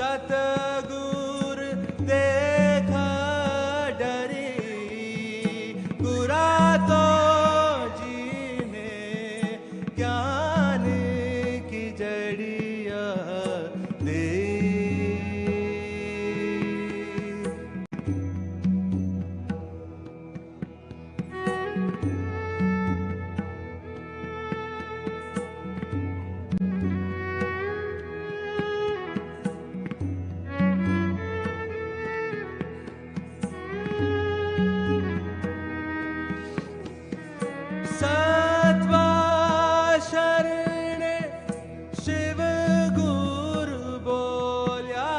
सतगुर देखा डरी गुरा तो जीने ज्ञान की जड़िया दे। सत्वा शरण शिव गुरु बोल्या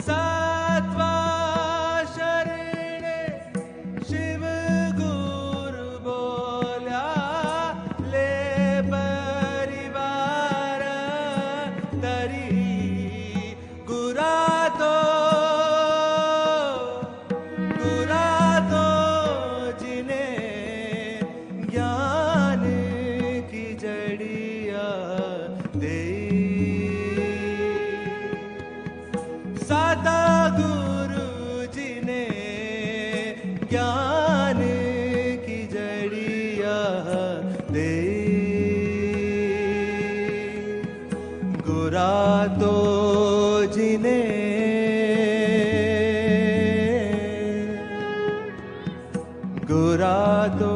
सत्वा शरण शिव गुरु बोल्या ले परिवार तरी गुरा तो जिन्हें ज्ञान की जड़िया दे। सतगुरु जी ने ज्ञान की जड़िया दे। गुरा तो जिन्हें गुरा तो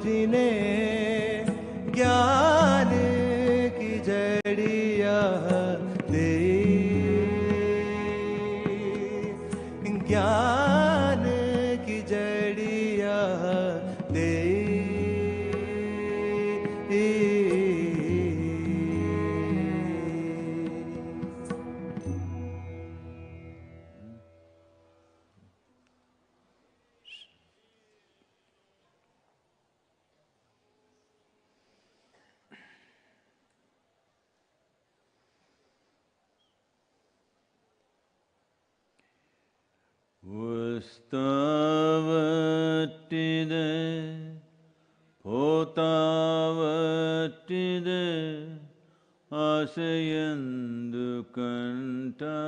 जिन्हें ज्ञान की जड़िया दे। ज्ञान की जड़िया दे। Ustavatiddhe potavattidhe asayandu kanta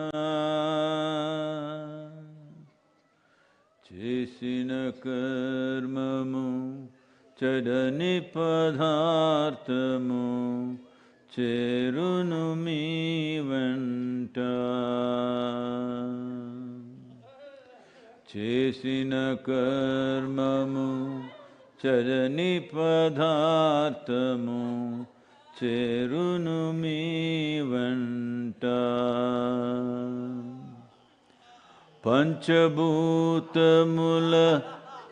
chesina karmamu chadani padharthamu cherunu mi vanta చేసిన కర్మము చరని పదార్థము చేరును మీ వెంట పంచభూతముల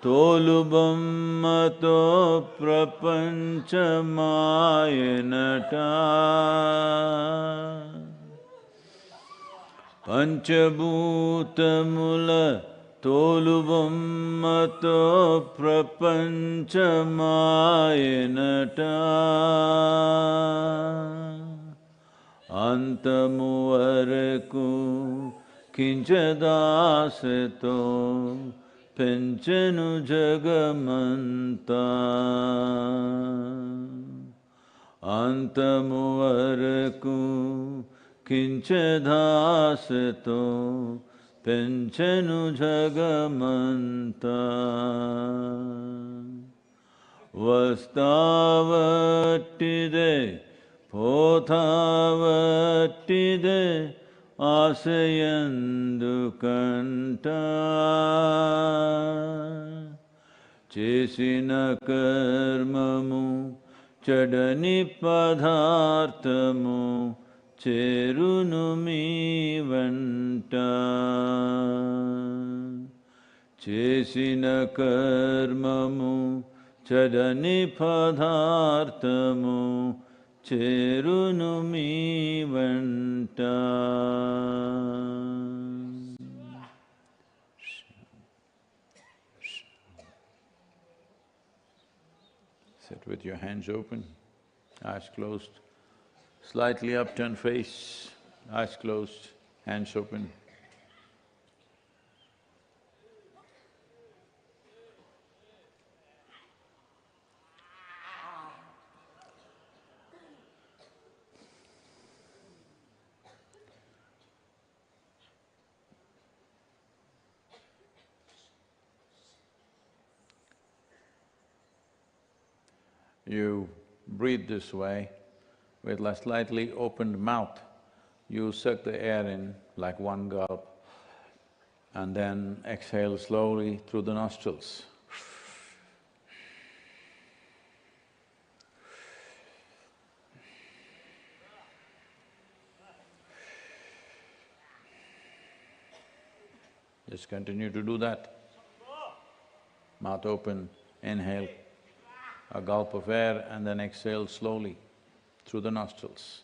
తోలుబొమ్మతో ప్రపంచమాయనట పంచభూతముల తోలుబొమ్మతో ప్రపంచమాయనట అంతము వరకు కించదాసతో పెంచెను జగమంతా అంతము వరకు కించదాసతో పెంచెను జగమంతా వస్తావట్టిదే పోతావట్టిదే ఆశయందుకంట చేసిన కర్మము చెడని పదార్థము చేరును మీ వెంట చేసిన కర్మము చెడని పదార్థము చేరును మీ వెంట. Sit with your hands open, eyes closed, slightly upturned face, eyes closed, hands open. You breathe this way with a slightly opened mouth. You suck the air in like one gulp and then exhale slowly through the nostrils. Just continue to do that. Mouth open, inhale a gulp of air and then exhale slowly through the nostrils.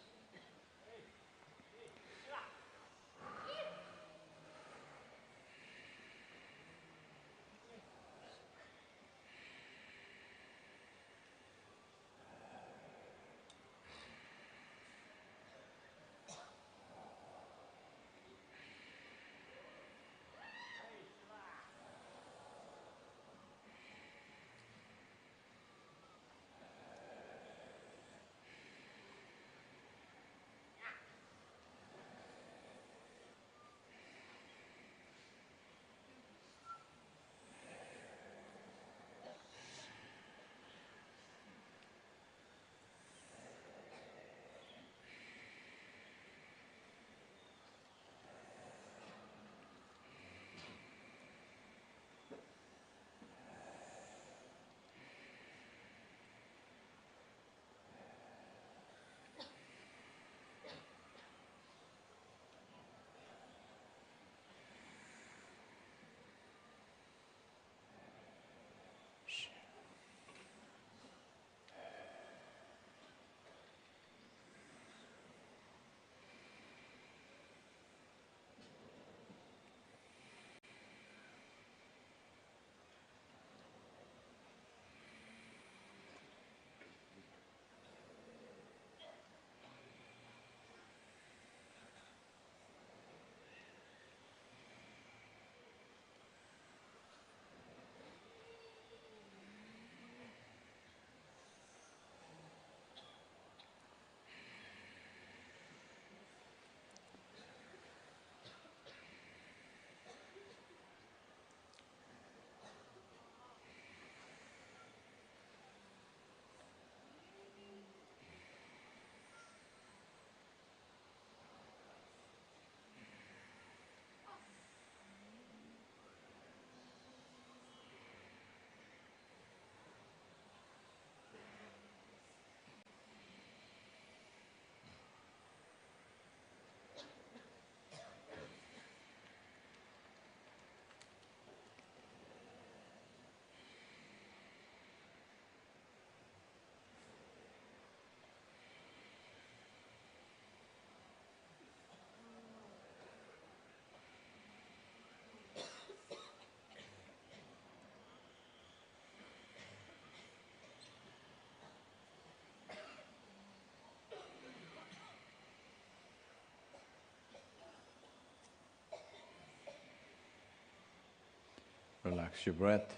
Relax your breath.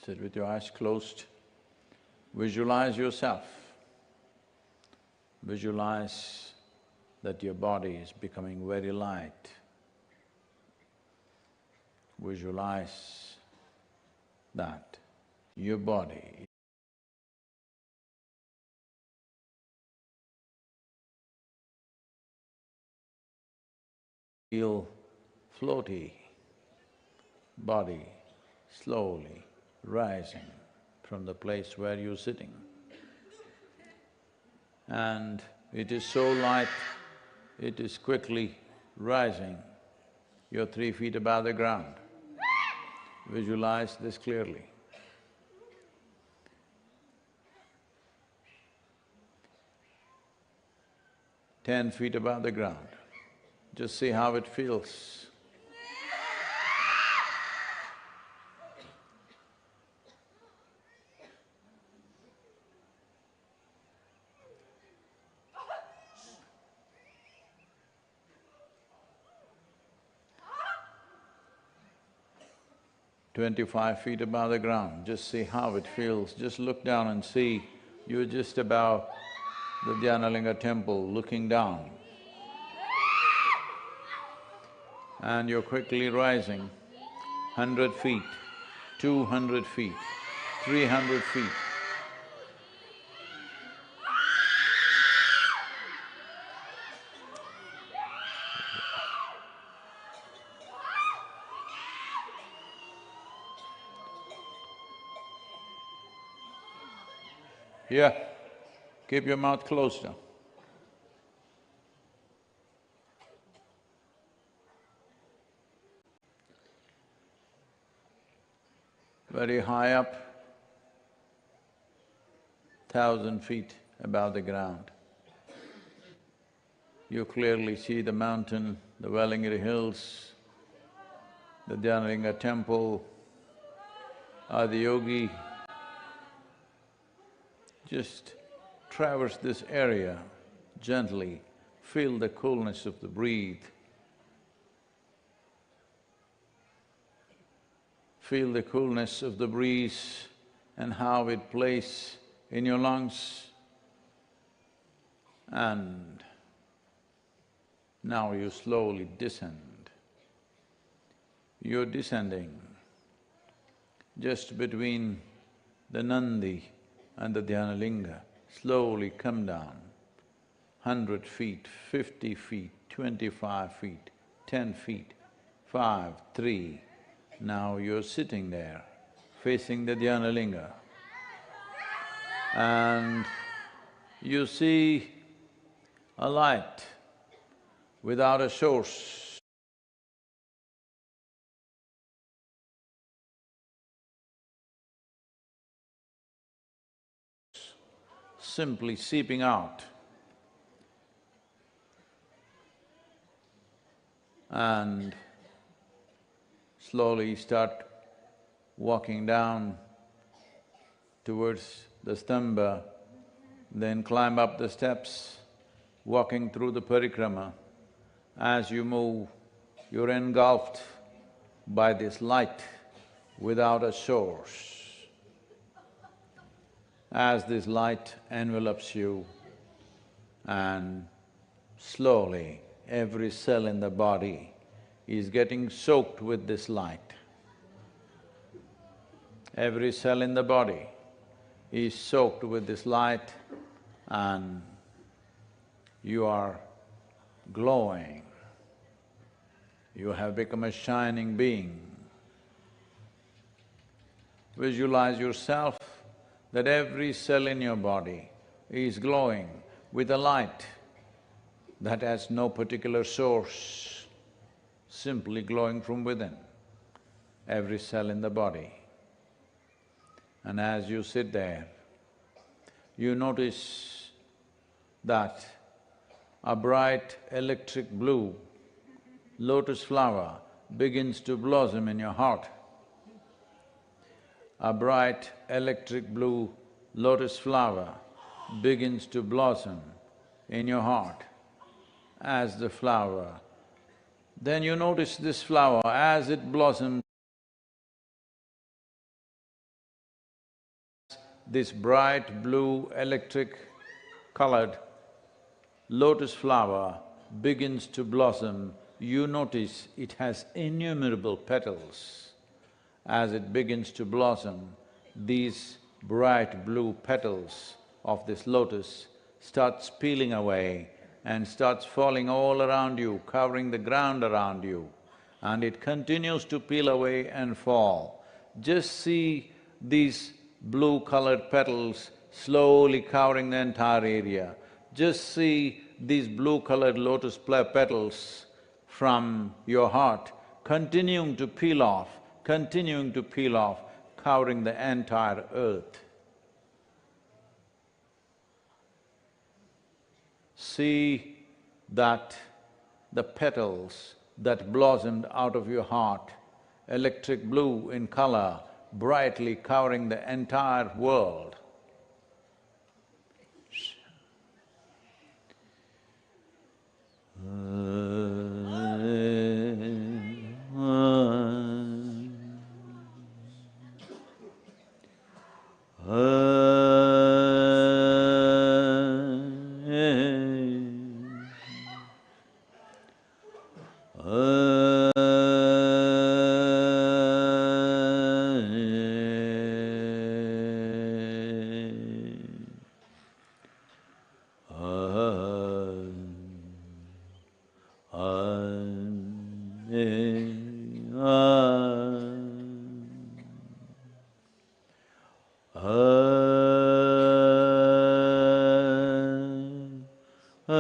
Sit with your eyes closed. Visualize yourself. Visualize that your body is becoming very light. Visualize that your body feel floaty, body slowly rising from the place where you're sitting. And it is so light, it is quickly rising. You're 3 feet above the ground. Visualize this clearly. 10 feet above the ground. Just see how it feels. "25 feet above the ground, just see how it feels. Just look down and see, you're just above the Dhyanalinga temple looking down. And you're quickly rising 100 feet, 200 feet, 300 feet. Yeah, keep your mouth closed now. Very high up, 1,000 feet above the ground. You clearly see the mountain, the Vellingiri hills, the Dhyanlinga temple, Adiyogi. Just traverse this area gently, feel the coolness of the breath, feel the coolness of the breeze and how it plays in your lungs. And now you slowly descend. You're descending just between the Nandi and the Dhyanlinga. Slowly come down, 100 feet, 50 feet, 25 feet, 10 feet, 5, 3. Now you're sitting there, facing the Dhyanlinga. And you see a light without a source. Simply seeping out. And slowly start walking down towards the stamba, then climb up the steps, walking through the parikrama. As you move, you're engulfed by this light without a source. As this light envelops you, and slowly every cell in the body is getting soaked with this light. Every cell in the body is soaked with this light and you are glowing. You have become a shining being. Visualize yourself that every cell in your body is glowing with a light that has no particular source, simply glowing from within, every cell in the body. And as you sit there, you notice that a bright electric blue lotus flower begins to blossom in your heart. A bright electric blue lotus flower begins to blossom in your heart. As the flower, then you notice this flower as it blossoms, this bright blue electric colored lotus flower begins to blossom. You notice it has innumerable petals. As it begins to blossom, these bright blue petals of this lotus starts peeling away and starts falling all around you, covering the ground around you, and it continues to peel away and fall. Just see these blue-colored petals slowly covering the entire area. Just see these blue-colored lotus petals from your heart continuing to peel off, covering the entire earth. See that the petals that blossomed out of your heart, electric blue in color, brightly covering the entire world. An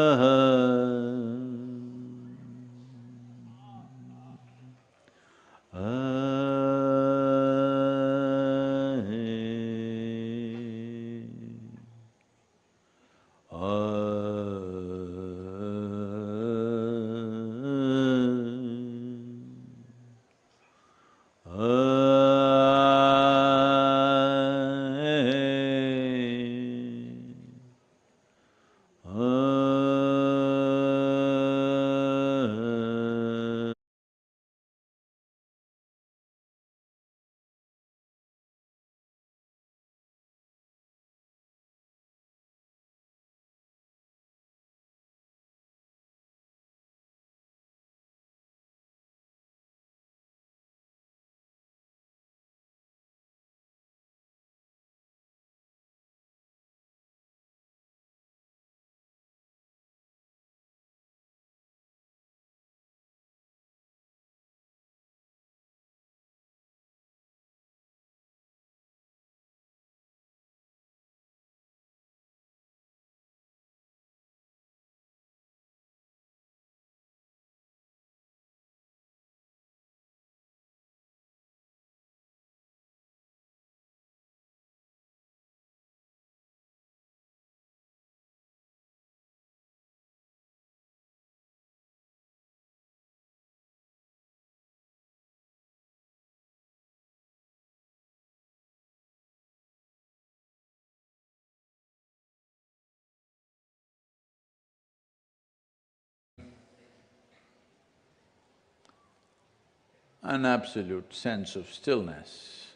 absolute sense of stillness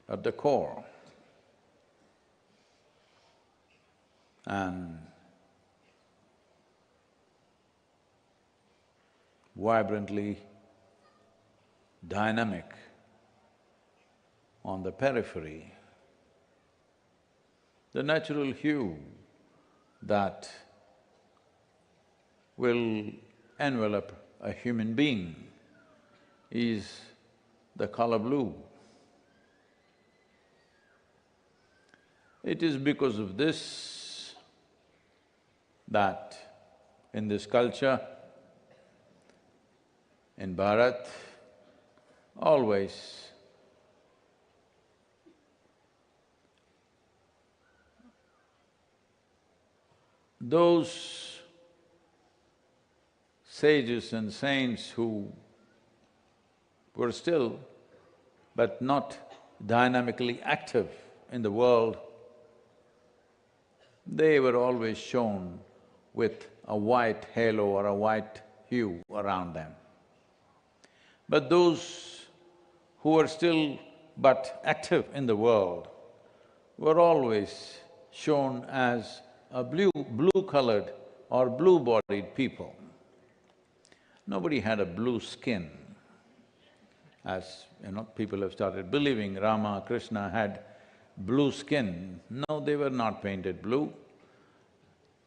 at the core. And vibrantly dynamic on the periphery. The natural hue that will envelop a human being is the color blue. It is because of this that in this culture, in Bharat, always those sages and saints who were still but not dynamically active in the world, they were always shown with a white halo or a white hue around them. But those who were still but active in the world were always shown as a blue-colored or blue-bodied people. Nobody had a blue skin. As people have started believing Rama, Krishna had blue skin. No, they were not painted blue.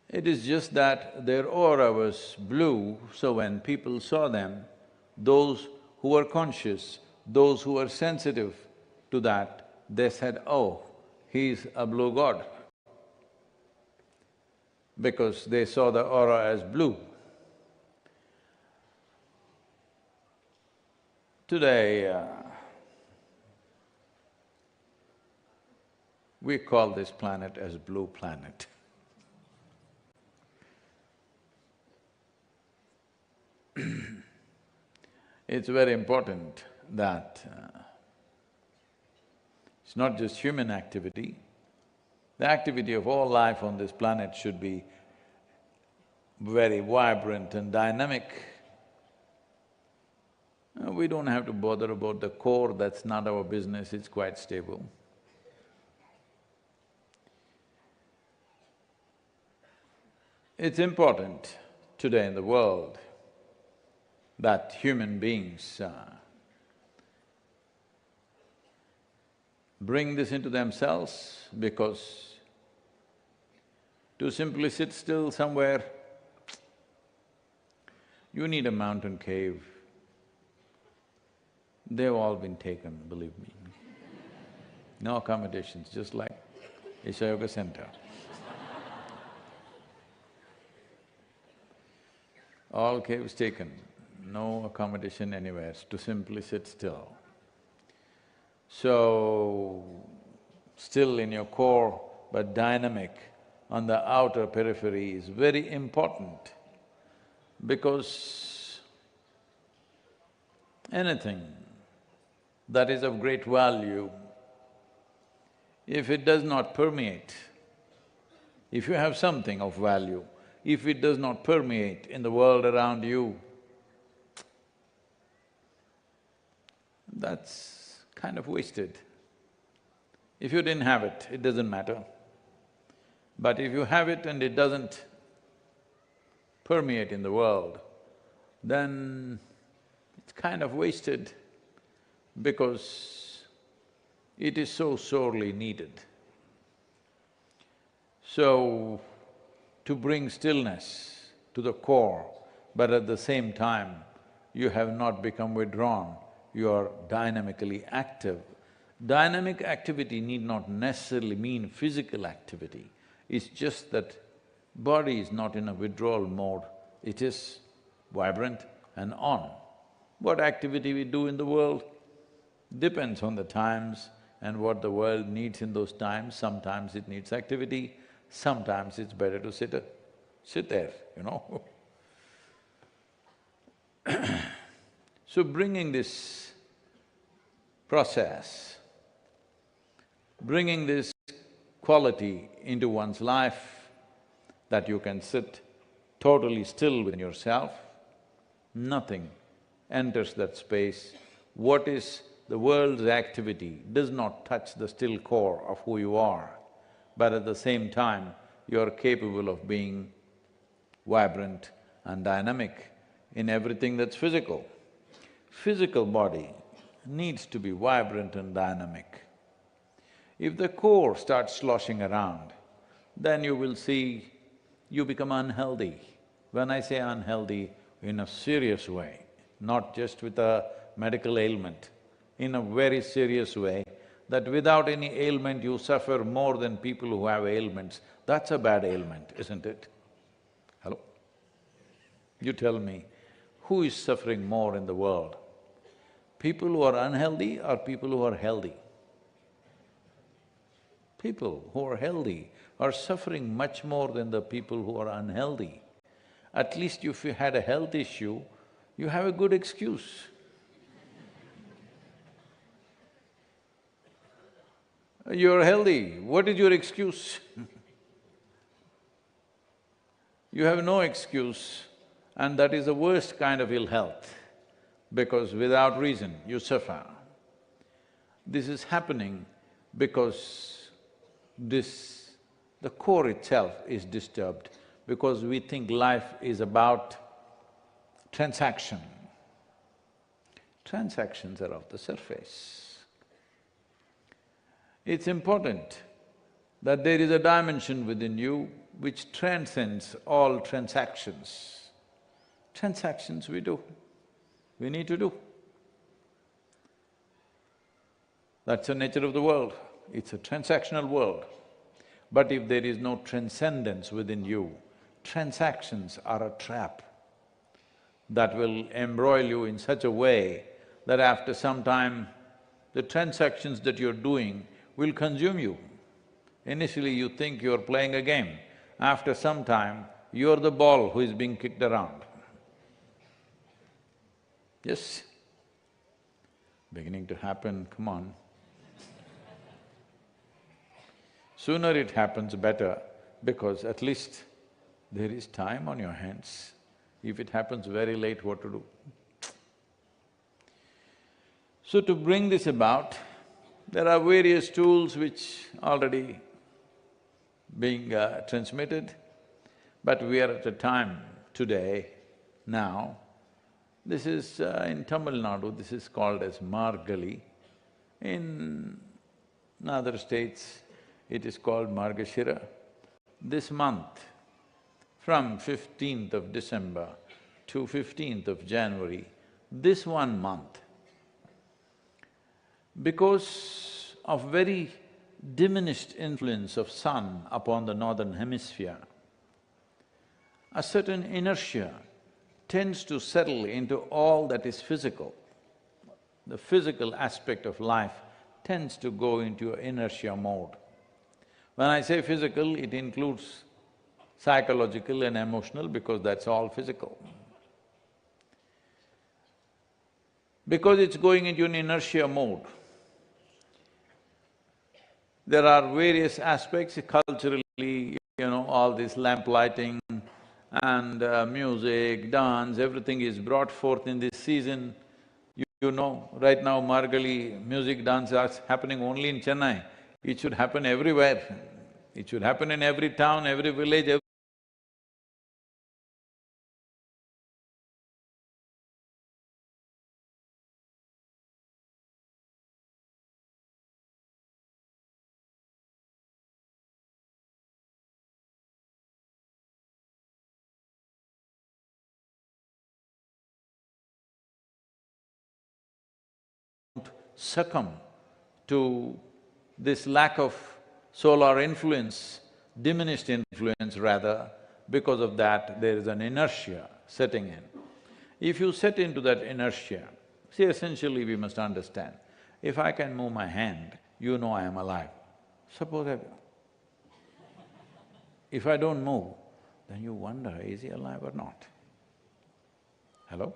It is just that their aura was blue, so when people saw them, those who were conscious, those who were sensitive to that, they said, oh, he's a blue god, because they saw the aura as blue. Today, we call this planet as blue planet. It's very important that it's not just human activity, the activity of all life on this planet should be very vibrant and dynamic. We don't have to bother about the core, that's not our business, it's quite stable. It's important today in the world that human beings bring this into themselves, because to simply sit still somewhere, you need a mountain cave. They've all been taken, believe me. No accommodations, just like Isha Yoga Center. All caves taken, no accommodation anywhere, to simply sit still. So, still in your core but dynamic on the outer periphery is very important, because anything that is of great value, if it does not permeate, if you have something of value, if it does not permeate in the world around you, that's kind of wasted. If you didn't have it, it doesn't matter. But if you have it and it doesn't permeate in the world, then it's kind of wasted, because it is so sorely needed. So, to bring stillness to the core, but at the same time, you have not become withdrawn, you are dynamically active. Dynamic activity need not necessarily mean physical activity, it's just that body is not in a withdrawal mode, it is vibrant and on. What activity we do in the world depends on the times and what the world needs in those times. Sometimes it needs activity, sometimes it's better to sit there, you know. So bringing this process, bringing this quality into one's life, that you can sit totally still within yourself, nothing enters that space. What is the world's activity does not touch the still core of who you are, but at the same time, you are capable of being vibrant and dynamic in everything that's physical. Physical body needs to be vibrant and dynamic. If the core starts sloshing around, then you will see you become unhealthy. When I say unhealthy, in a serious way, not just with a medical ailment, in a very serious way, that without any ailment you suffer more than people who have ailments, that's a bad ailment, isn't it? Hello? You tell me, who is suffering more in the world? People who are unhealthy or people who are healthy? People who are healthy are suffering much more than the people who are unhealthy. At least if you had a health issue, you have a good excuse. You're healthy, what is your excuse? You have no excuse, and that is the worst kind of ill health, because without reason you suffer. This is happening because the core itself is disturbed, because we think life is about transaction. Transactions are of the surface. It's important that there is a dimension within you which transcends all transactions. Transactions we do, we need to do. That's the nature of the world, it's a transactional world. But if there is no transcendence within you, transactions are a trap that will embroil you in such a way that after some time, the transactions that you're doing will consume you. Initially you think you're playing a game, after some time, you're the ball who is being kicked around. Yes? Beginning to happen, come on. Sooner it happens better, because at least there is time on your hands. If it happens very late, what to do? So to bring this about, there are various tools which already being transmitted, but we are at a time today, now, this is in Tamil Nadu, this is called as Margali. In other states, it is called Margashira. This month, from 15th of December to 15th of January, this 1 month, because of very diminished influence of sun upon the northern hemisphere, a certain inertia tends to settle into all that is physical. The physical aspect of life tends to go into inertia mode. When I say physical, it includes psychological and emotional because that's all physical. Because it's going into an inertia mode, there are various aspects culturally, all this lamp lighting and music, dance, everything is brought forth in this season. You know, right now Margali music dance is happening only in Chennai. It should happen everywhere. It should happen in every town, every village, succumb to this lack of solar influence, diminished influence rather. Because of that, there is an inertia setting in. If you set into that inertia, see, essentially we must understand, if I can move my hand, you know I am alive. Suppose if I don't move, then you wonder, is he alive or not? Hello?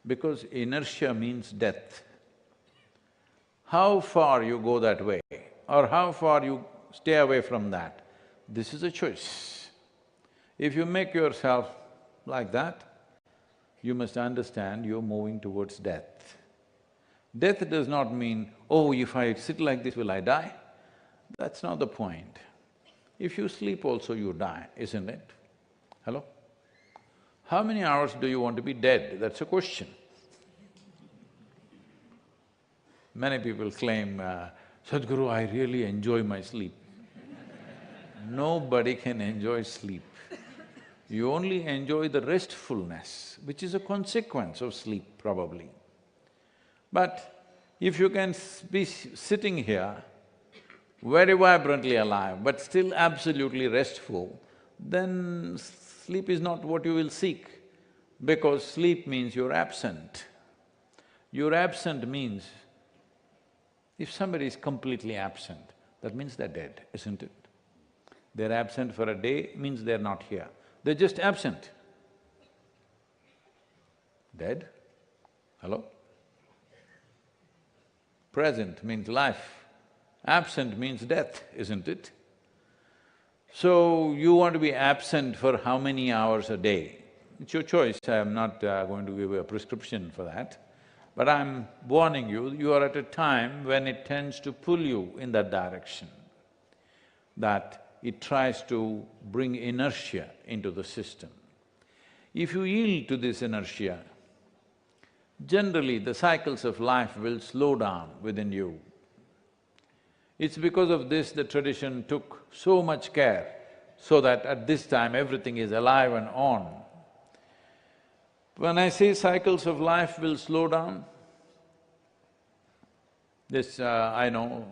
Because inertia means death. How far you go that way or how far you stay away from that, this is a choice. If you make yourself like that, you must understand you're moving towards death. Death does not mean, oh, if I sit like this, will I die? That's not the point. If you sleep also, you die, isn't it? Hello? How many hours do you want to be dead? That's a question. Many people claim, Sadhguru, I really enjoy my sleep. Nobody can enjoy sleep. You only enjoy the restfulness, which is a consequence of sleep probably. But if you can be sitting here, very vibrantly alive, but still absolutely restful, then sleep is not what you will seek, because sleep means you're absent. You're absent means, if somebody is completely absent, that means they're dead, isn't it? They're absent for a day means they're not here. They're just absent. Dead? Hello? Present means life, absent means death, isn't it? So, you want to be absent for how many hours a day? It's your choice, I'm not going to give you a prescription for that. But I'm warning you, you are at a time when it tends to pull you in that direction, that it tries to bring inertia into the system. If you yield to this inertia, generally the cycles of life will slow down within you. It's because of this the tradition took so much care so that at this time everything is alive and on. When I say cycles of life will slow down, this… I know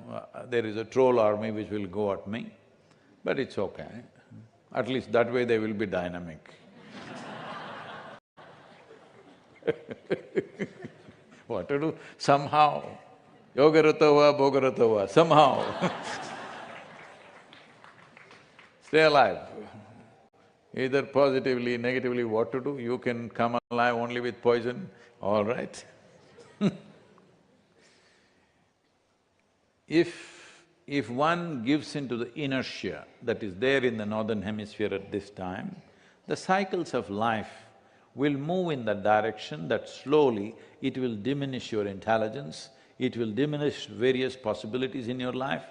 there is a troll army which will go at me, but it's okay. At least that way they will be dynamic. What to do? Somehow, yogaratava, bhogaratava, somehow stay alive. Either positively, negatively, what to do? You can come alive only with poison, all right. If one gives into the inertia that is there in the northern hemisphere at this time, the cycles of life will move in that direction, that slowly it will diminish your intelligence, it will diminish various possibilities in your life.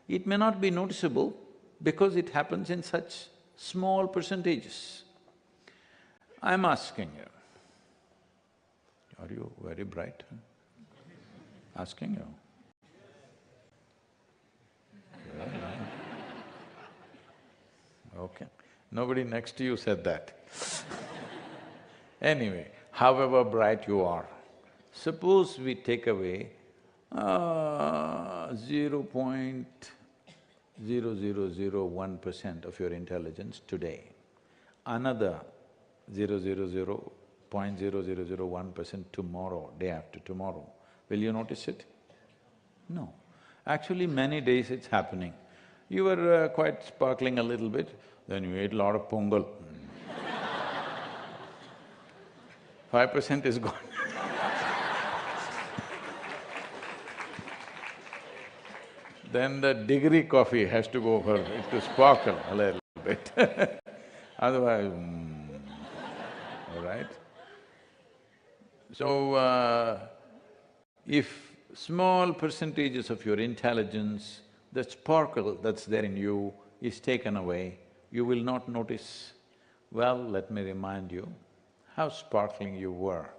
It may not be noticeable because it happens in such small percentages. I'm asking you, are you very bright? Asking you. Okay, nobody next to you said that. Anyway, however bright you are, suppose we take away 0.0001% of your intelligence today. Another .0001% tomorrow, day after tomorrow. Will you notice it? No. Actually, many days it's happening. You were quite sparkling a little bit, then you ate a lot of pongal. 5% is gone. Then the degree coffee has to go for it to sparkle a little bit. Otherwise, all right? So, if small percentages of your intelligence, the sparkle that's there in you is taken away, you will not notice. Well, let me remind you how sparkling you were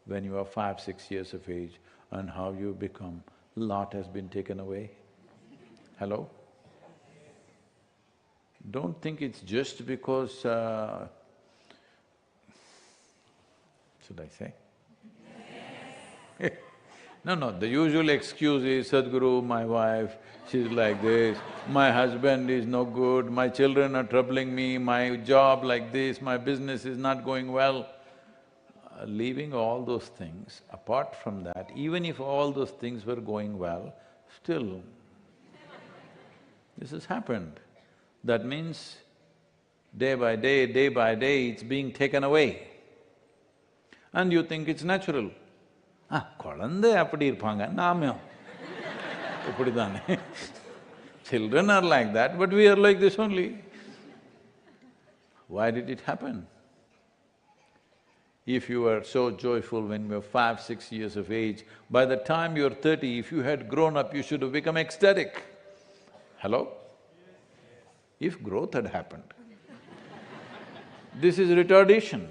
when you were 5, 6 years of age and how you become, lot has been taken away. Hello? Don't think it's just because, should I say? No, the usual excuse is, Sadhguru, my wife, she's like this, my husband is no good, my children are troubling me, my job like this, my business is not going well. Leaving all those things, apart from that, even if all those things were going well, still this has happened. That means day by day, it's being taken away. And you think it's natural. Kolande appadi irpanga, naamyo. Ippadidane. Children are like that, but we are like this only. Why did it happen? If you were so joyful when you were 5, 6 years of age, by the time you're 30, if you had grown up, you should have become ecstatic. Hello? If growth had happened. This is retardation.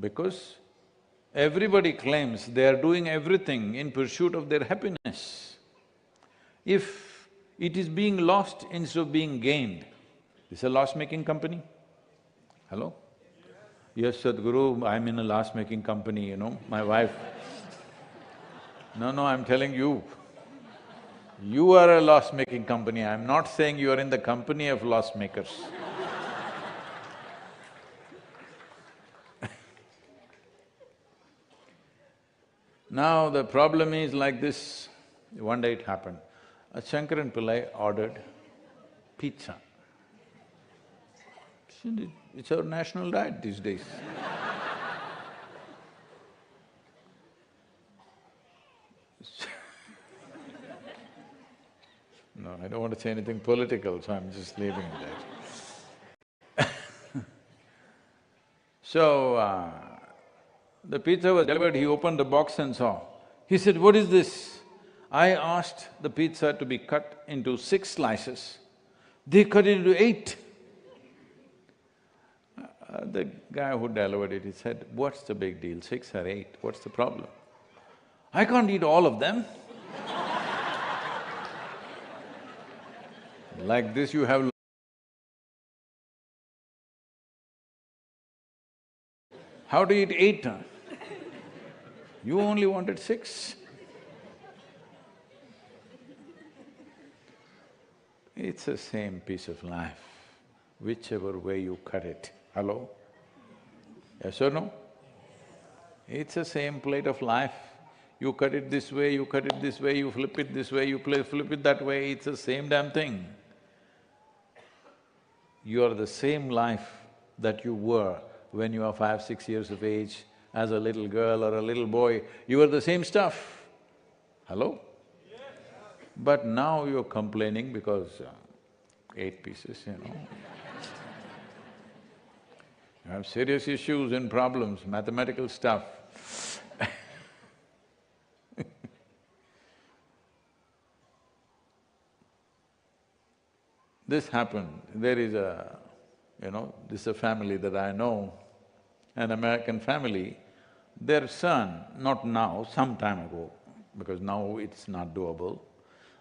Because everybody claims they are doing everything in pursuit of their happiness. If it is being lost instead of being gained, this is a loss-making company. Hello? Yes, Sadhguru, I'm in a loss-making company, you know, my wife. No, I'm telling you. You are a loss-making company, I'm not saying you are in the company of loss-makers. Now the problem is like this, one day it happened. A Shankaran Pillai ordered pizza. It's our national diet these days. No, I don't want to say anything political, so I'm just leaving that. So, the pizza was delivered, he opened the box and saw. He said, "What is this?" I asked the pizza to be cut into 6 slices. They cut it into 8. The guy who delivered it, he said, "What's the big deal, 6 or 8, what's the problem?" "I can't eat all of them." Like this you have… How to eat 8? You only wanted 6. It's the same piece of life, whichever way you cut it. Hello? Yes or no? It's the same plate of life. You cut it this way, you cut it this way, you flip it this way, you flip it that way, it's the same damn thing. You are the same life that you were when you were 5, 6 years of age, as a little girl or a little boy, you were the same stuff. Hello? But now you're complaining because 8 pieces, you know. You have serious issues and problems, mathematical stuff. This happened, there is a… this is a family that I know, an American family. Their son, not now, some time ago, because now it's not doable,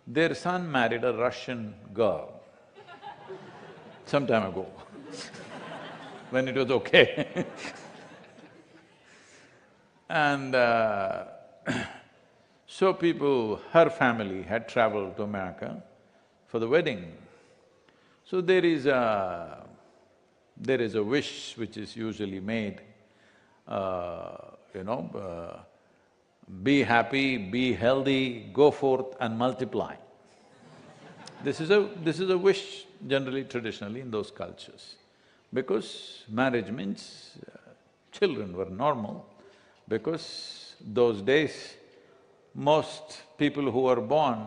their son married a Russian girl some time ago, when it was okay. And so people, her family had traveled to America for the wedding. So there is a There is a wish which is usually made, you know, be happy, be healthy, go forth and multiply. This is a wish generally, traditionally in those cultures. Because marriage means children were normal, because those days, most people who were born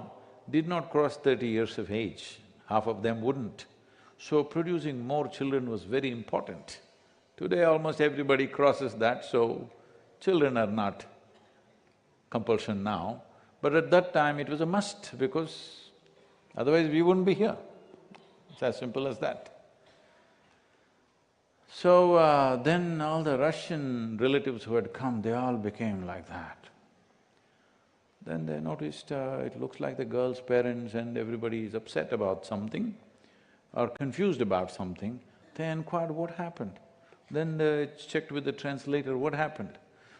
did not cross 30 years of age, half of them wouldn't. So producing more children was very important. Today almost everybody crosses that, so children are not compulsion now. But at that time it was a must, because otherwise we wouldn't be here. It's as simple as that. So then all the Russian relatives who had come, they all became like that. Then they noticed it looks like the girl's parents and everybody is upset about something or confused about something. They inquired what happened. Then they checked with the translator what happened.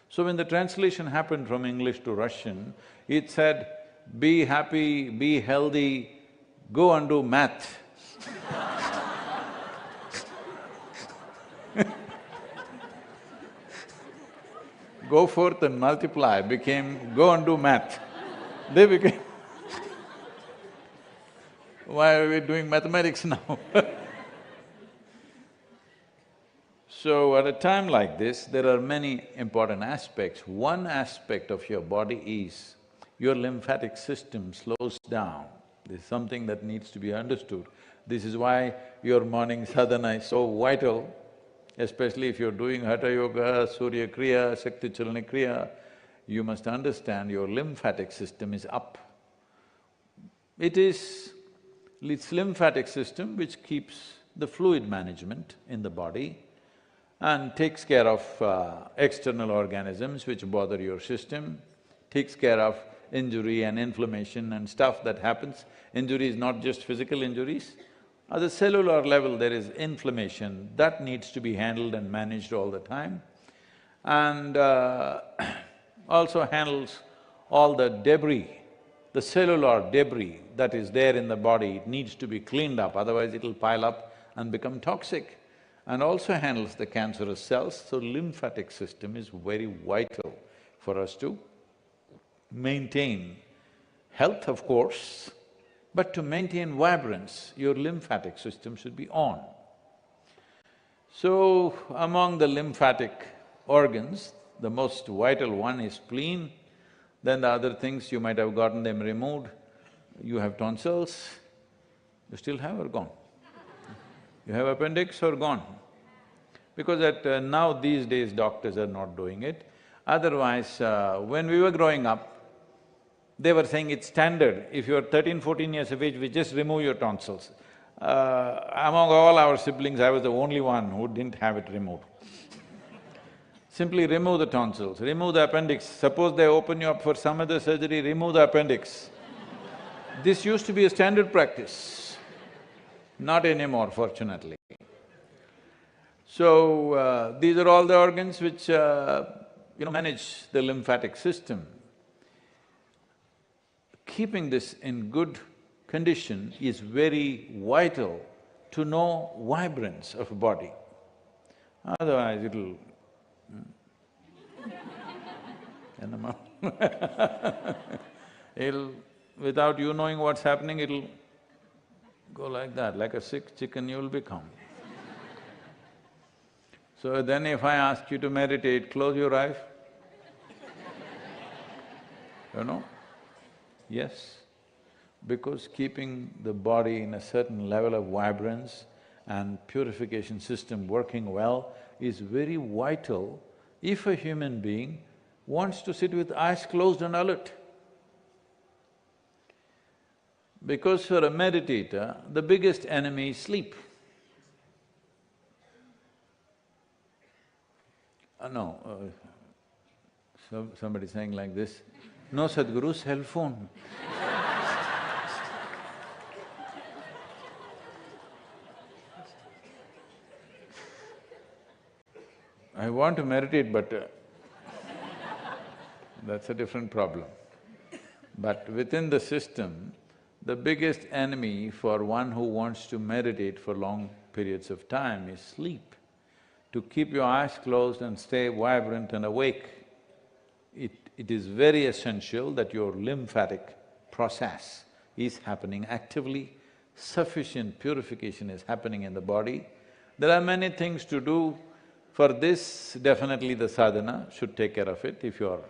So when the translation happened from English to Russian, it said, be happy, be healthy, go and do math. Go forth and multiply became, go and do math. They became why are we doing mathematics now? So at a time like this, there are many important aspects. One aspect of your body is your lymphatic system slows down. This is something that needs to be understood. This is why your morning sadhana is so vital, especially if you're doing Hatha Yoga, Surya Kriya, Shakti Chalana Kriya, you must understand your lymphatic system is up. It's lymphatic system which keeps the fluid management in the body and takes care of external organisms which bother your system, takes care of injury and inflammation and stuff that happens. Injury is not just physical injuries. At the cellular level, there is inflammation, that needs to be handled and managed all the time. And also handles all the debris, the cellular debris that is there in the body, it needs to be cleaned up, otherwise it'll pile up and become toxic. And also handles the cancerous cells, so lymphatic system is very vital for us to maintain health, of course, but to maintain vibrance, your lymphatic system should be on. So, among the lymphatic organs, the most vital one is spleen, then the other things you might have gotten them removed. You have tonsils, you still have or gone? You have appendix or gone? Because now these days doctors are not doing it. Otherwise, when we were growing up, they were saying it's standard, if you're 13, 14 years of age, we just remove your tonsils. Among all our siblings, I was the only one who didn't have it removed. Simply remove the tonsils, remove the appendix. Suppose they open you up for some other surgery, remove the appendix. This used to be a standard practice, not anymore, fortunately. So, these are all the organs which, manage the lymphatic system. Keeping this in good condition is very vital to know vibrance of a body. Otherwise it'll it'll… without you knowing what's happening, it'll go like that, like a sick chicken you'll become. So then if I ask you to meditate, close your eyes. Yes, because keeping the body in a certain level of vibrance and purification system working well is very vital if a human being wants to sit with eyes closed and alert. Because for a meditator, the biggest enemy is sleep. Somebody saying like this, no Sadhguru, cell phone. I want to meditate, but that's a different problem. But within the system, the biggest enemy for one who wants to meditate for long periods of time is sleep. To keep your eyes closed and stay vibrant and awake, it is very essential that your lymphatic process is happening actively, sufficient purification is happening in the body. There are many things to do. For this, definitely the sadhana should take care of it. If you're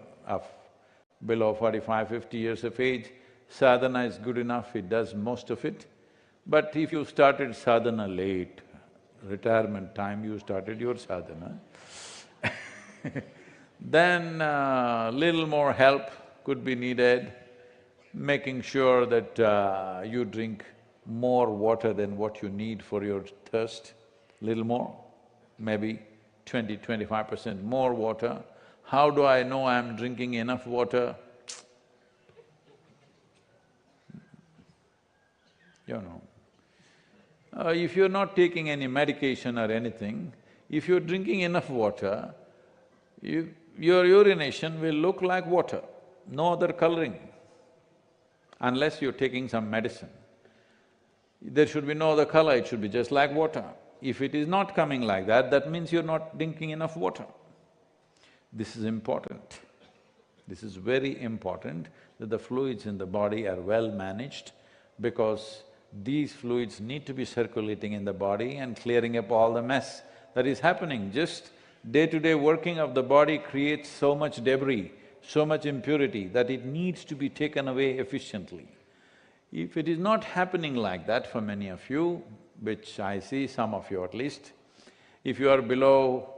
below 45, 50 years of age, sadhana is good enough, it does most of it. But if you started sadhana late, retirement time you started your sadhana, then little more help could be needed, making sure that you drink more water than what you need for your thirst, little more, maybe 20–25% more water. How do I know I'm drinking enough water? You know, if you're not taking any medication or anything, if you're drinking enough water, your urination will look like water, no other coloring, unless you're taking some medicine. There should be no other color, it should be just like water. If it is not coming like that, that means you're not drinking enough water. This is important. This is very important that the fluids in the body are well managed, because these fluids need to be circulating in the body and clearing up all the mess that is happening. Just day-to-day working of the body creates so much debris, so much impurity that it needs to be taken away efficiently. If it is not happening like that for many of you, which I see, some of you at least, if you are below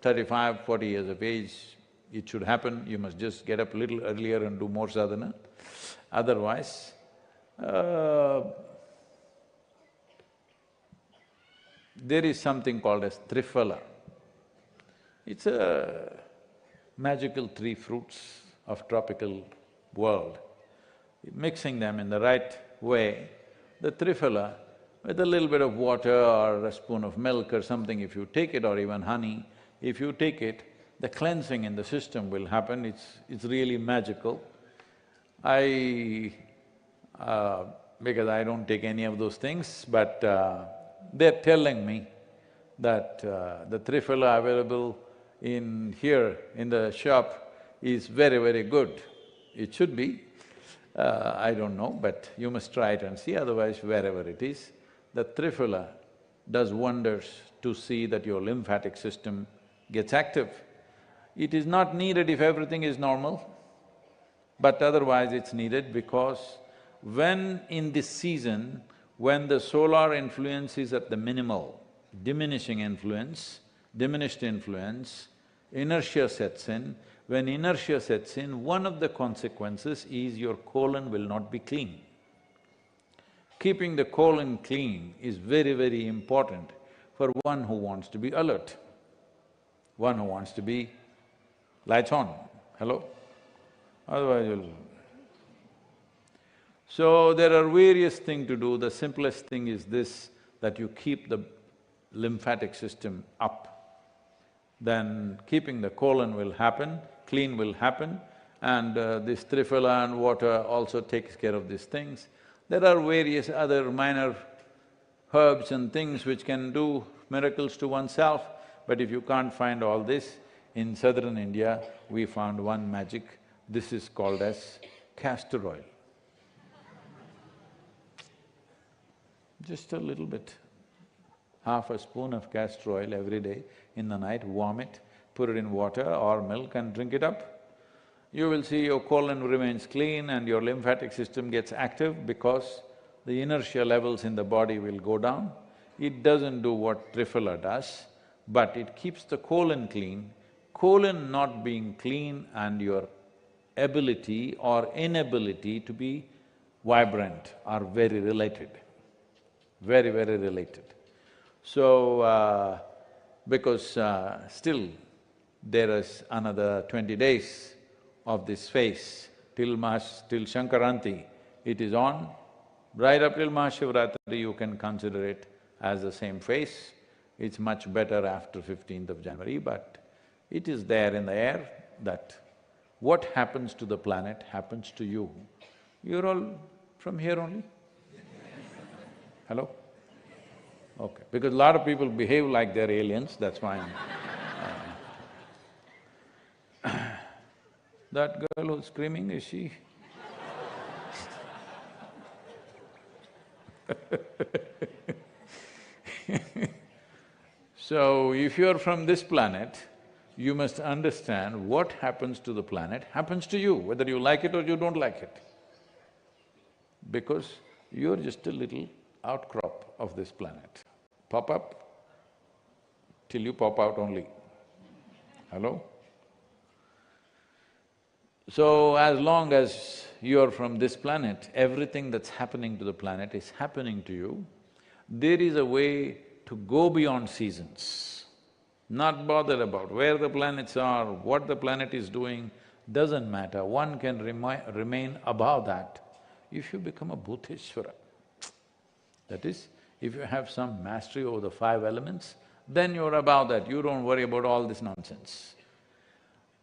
35, 40 years of age, it should happen, you must just get up a little earlier and do more sadhana. Otherwise, there is something called as triphala. It's a magical three fruits of tropical world. Mixing them in the right way, the triphala, with a little bit of water or a spoon of milk or something, if you take it, or even honey, if you take it, the cleansing in the system will happen, it's really magical. Because I don't take any of those things, but they're telling me that the triphala available in here, in the shop, is very, very good. It should be. I don't know, but you must try it and see, otherwise wherever it is. The triphala does wonders to see that your lymphatic system gets active. It is not needed if everything is normal, but otherwise it's needed, because when in this season, when the solar influence is at the minimal, diminished influence, inertia sets in. When inertia sets in, one of the consequences is your colon will not be clean. Keeping the colon clean is very, very important for one who wants to be alert, one who wants to be lights on, hello? Otherwise you'll… So there are various things to do. The simplest thing is this, that you keep the lymphatic system up. Then keeping the colon will happen, clean will happen, and this triphala and water also takes care of these things. There are various other minor herbs and things which can do miracles to oneself, but if you can't find all this, in southern India, we found one magic. This is called as castor oil. Just a little bit, half a spoon of castor oil every day in the night, warm it, put it in water or milk and drink it up. You will see your colon remains clean and your lymphatic system gets active, because the inertia levels in the body will go down. It doesn't do what triphala does, but it keeps the colon clean. Colon not being clean and your ability or inability to be vibrant are very related, very, very related. So, because still there is another 20 days of this phase, till Shankaranti, it is on. Right up till Mahashivratri, you can consider it as the same phase. It's much better after 15th of January, but it is there in the air that what happens to the planet happens to you. You're all from here only? Hello? Okay, because a lot of people behave like they're aliens, that's why that girl who's screaming, is she? So, if you're from this planet, you must understand what happens to the planet happens to you, whether you like it or you don't like it. Because you're just a little outcrop of this planet. Pop up till you pop out only. Hello? So, as long as you're from this planet, everything that's happening to the planet is happening to you. There is a way to go beyond seasons, not bother about where the planets are, what the planet is doing, doesn't matter. One can remain above that if you become a Bhuteshwara. That is, if you have some mastery over the five elements, then you're above that, you don't worry about all this nonsense.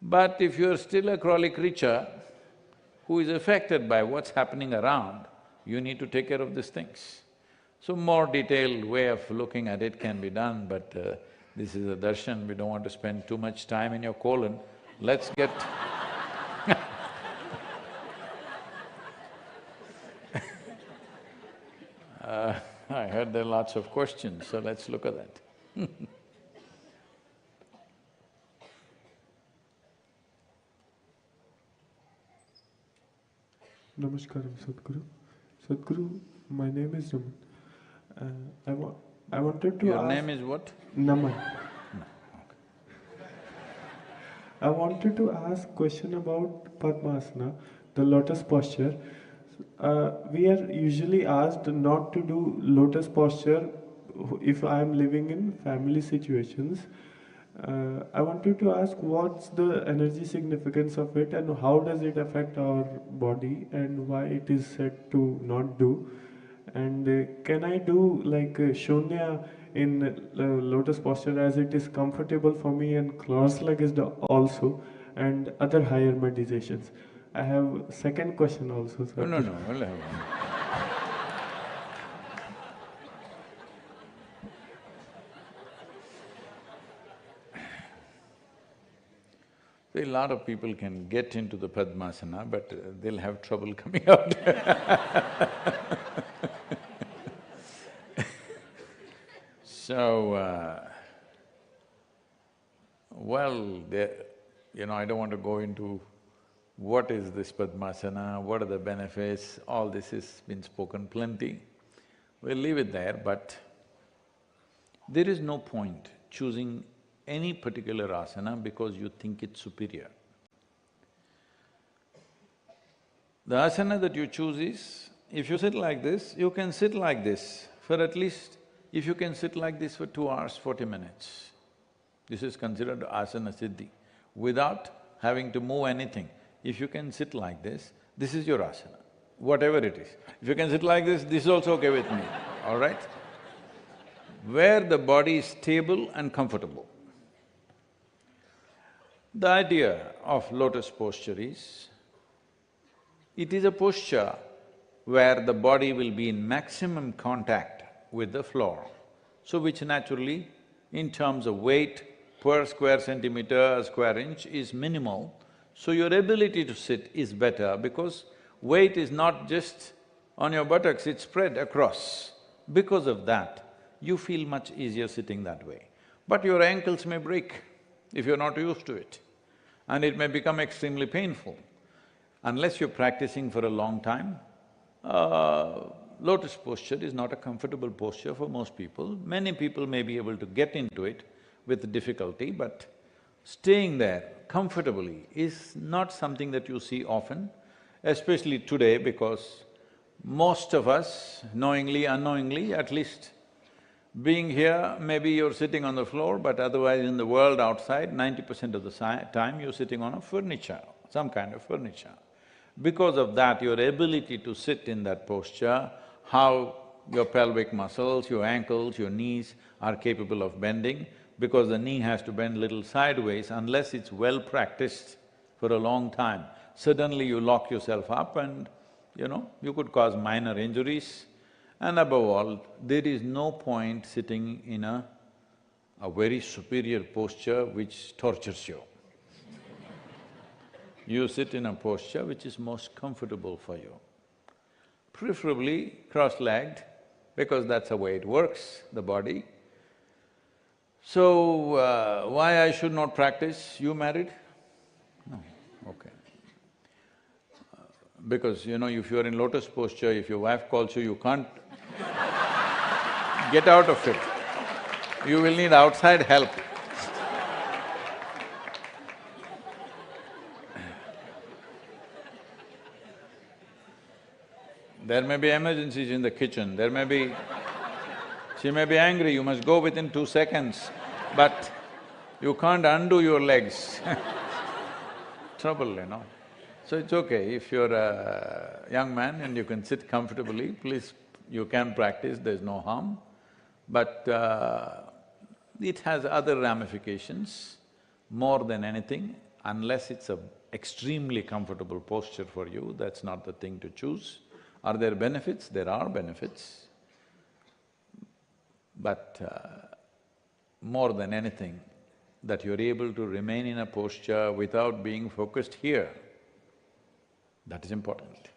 But if you're still a crawly creature who is affected by what's happening around, you need to take care of these things. So more detailed way of looking at it can be done, but this is a darshan, we don't want to spend too much time in your colon. Let's get I heard there are lots of questions, so let's look at that. Namaskaram, Sadhguru. Sadhguru, my name is Raman. I wanted to Your ask… name is what? Naman. No, I wanted to ask question about Padmasana, the lotus posture. We are usually asked not to do lotus posture if I am living in family situations. I wanted to ask what's the energy significance of it and how does it affect our body and why it is said to not do. And can I do like Shunya in lotus posture as it is comfortable for me and cross-legged also and other higher meditations? I have second question also, sir. no, we'll have one. See, a lot of people can get into the Padmasana, but they'll have trouble coming out. So, I don't want to go into what is this Padmasana, what are the benefits, all this has been spoken plenty. We'll leave it there, but there is no point choosing any particular asana because you think it's superior. The asana that you choose is, if you sit like this, you can sit like this for at least… if you can sit like this for 2 hours, 40 minutes, this is considered asana siddhi. Without having to move anything, if you can sit like this is your asana, whatever it is. If you can sit like this is also okay with me, all right? Where the body is stable and comfortable. The idea of lotus posture is, it is a posture where the body will be in maximum contact with the floor, so which naturally, in terms of weight per square centimeter, square inch is minimal, so your ability to sit is better because weight is not just on your buttocks, it's spread across. Because of that, you feel much easier sitting that way. But your ankles may break if you're not used to it, and it may become extremely painful. Unless you're practicing for a long time, lotus posture is not a comfortable posture for most people. Many people may be able to get into it with difficulty, but staying there comfortably is not something that you see often, especially today because most of us, knowingly, unknowingly, at least being here, maybe you're sitting on the floor, but otherwise in the world outside, 90% of the time you're sitting on a furniture, some kind of furniture. Because of that, your ability to sit in that posture, how your pelvic muscles, your ankles, your knees are capable of bending, because the knee has to bend little sideways, unless it's well practiced for a long time, suddenly you lock yourself up and, you could cause minor injuries. And above all, there is no point sitting in a very superior posture which tortures you. You sit in a posture which is most comfortable for you. Preferably cross-legged, because that's the way it works, the body. So, why I should not practice? You married? No, okay. Because if you're in lotus posture, if your wife calls you, you can't get out of it. You will need outside help. There may be emergencies in the kitchen, she may be angry, you must go within 2 seconds, but you can't undo your legs. Trouble. So it's okay, if you're a young man and you can sit comfortably, please, you can practice, there's no harm. But it has other ramifications more than anything. Unless it's a extremely comfortable posture for you, that's not the thing to choose. Are there benefits? There are benefits. But more than anything, that you're able to remain in a posture without being focused here, that is important.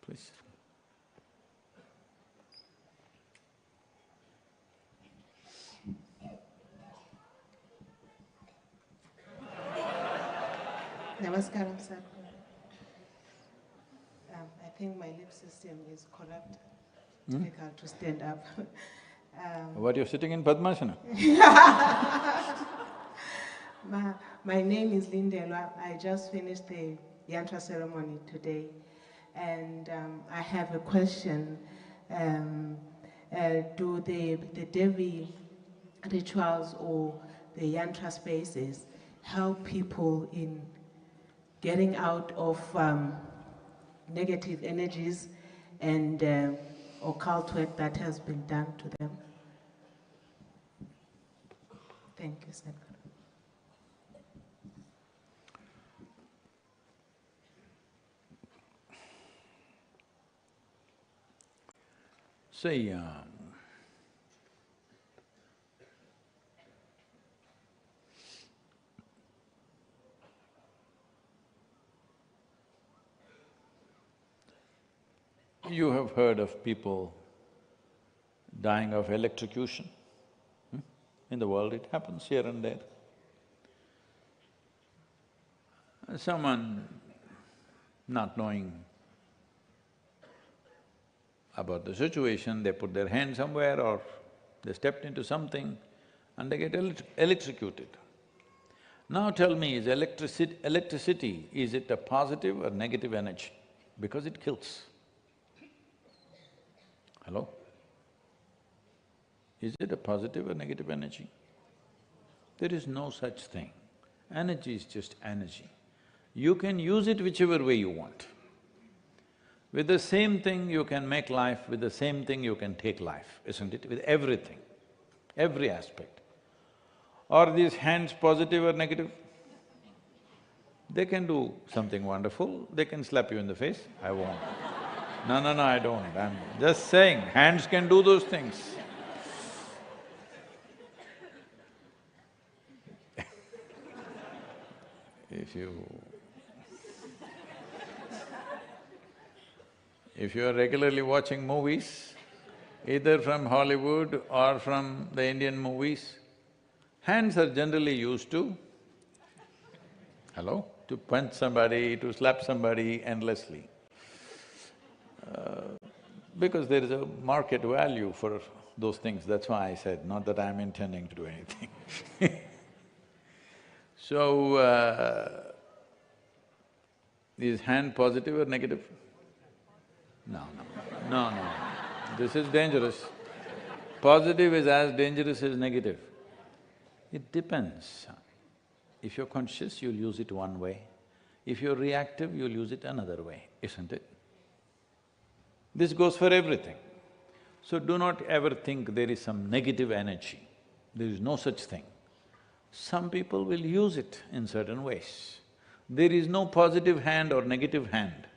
Please. Namaskaram, Sadhguru. I think my lip system is corrupt, difficult to stand up. What, you're sitting in Padmasana? My name is Lindelwa. I just finished the yantra ceremony today, and I have a question. Do the Devi rituals or the yantra spaces help people in getting out of negative energies and occult work that has been done to them? Thank you, Sadhguru. See, you have heard of people dying of electrocution. In the world it happens here and there. Someone not knowing about the situation, they put their hand somewhere or they stepped into something and they get electrocuted. Now tell me, is electricity, is it a positive or negative energy? Because it kills. Hello? Is it a positive or negative energy? There is no such thing. Energy is just energy. You can use it whichever way you want. With the same thing you can make life, with the same thing you can take life, isn't it? With everything, every aspect. Are these hands positive or negative? They can do something wonderful, they can slap you in the face, I won't. No, I don't, I'm just saying, hands can do those things. If you are regularly watching movies, either from Hollywood or from the Indian movies, hands are generally used to, hello, to punch somebody, to slap somebody endlessly. Because there is a market value for those things, that's why I said, not that I'm intending to do anything. So, is hand positive or negative? No. This is dangerous. Positive is as dangerous as negative. It depends. If you're conscious, you'll use it one way. If you're reactive, you'll use it another way, isn't it? This goes for everything. So do not ever think there is some negative energy. There is no such thing. Some people will use it in certain ways. There is no positive hand or negative hand.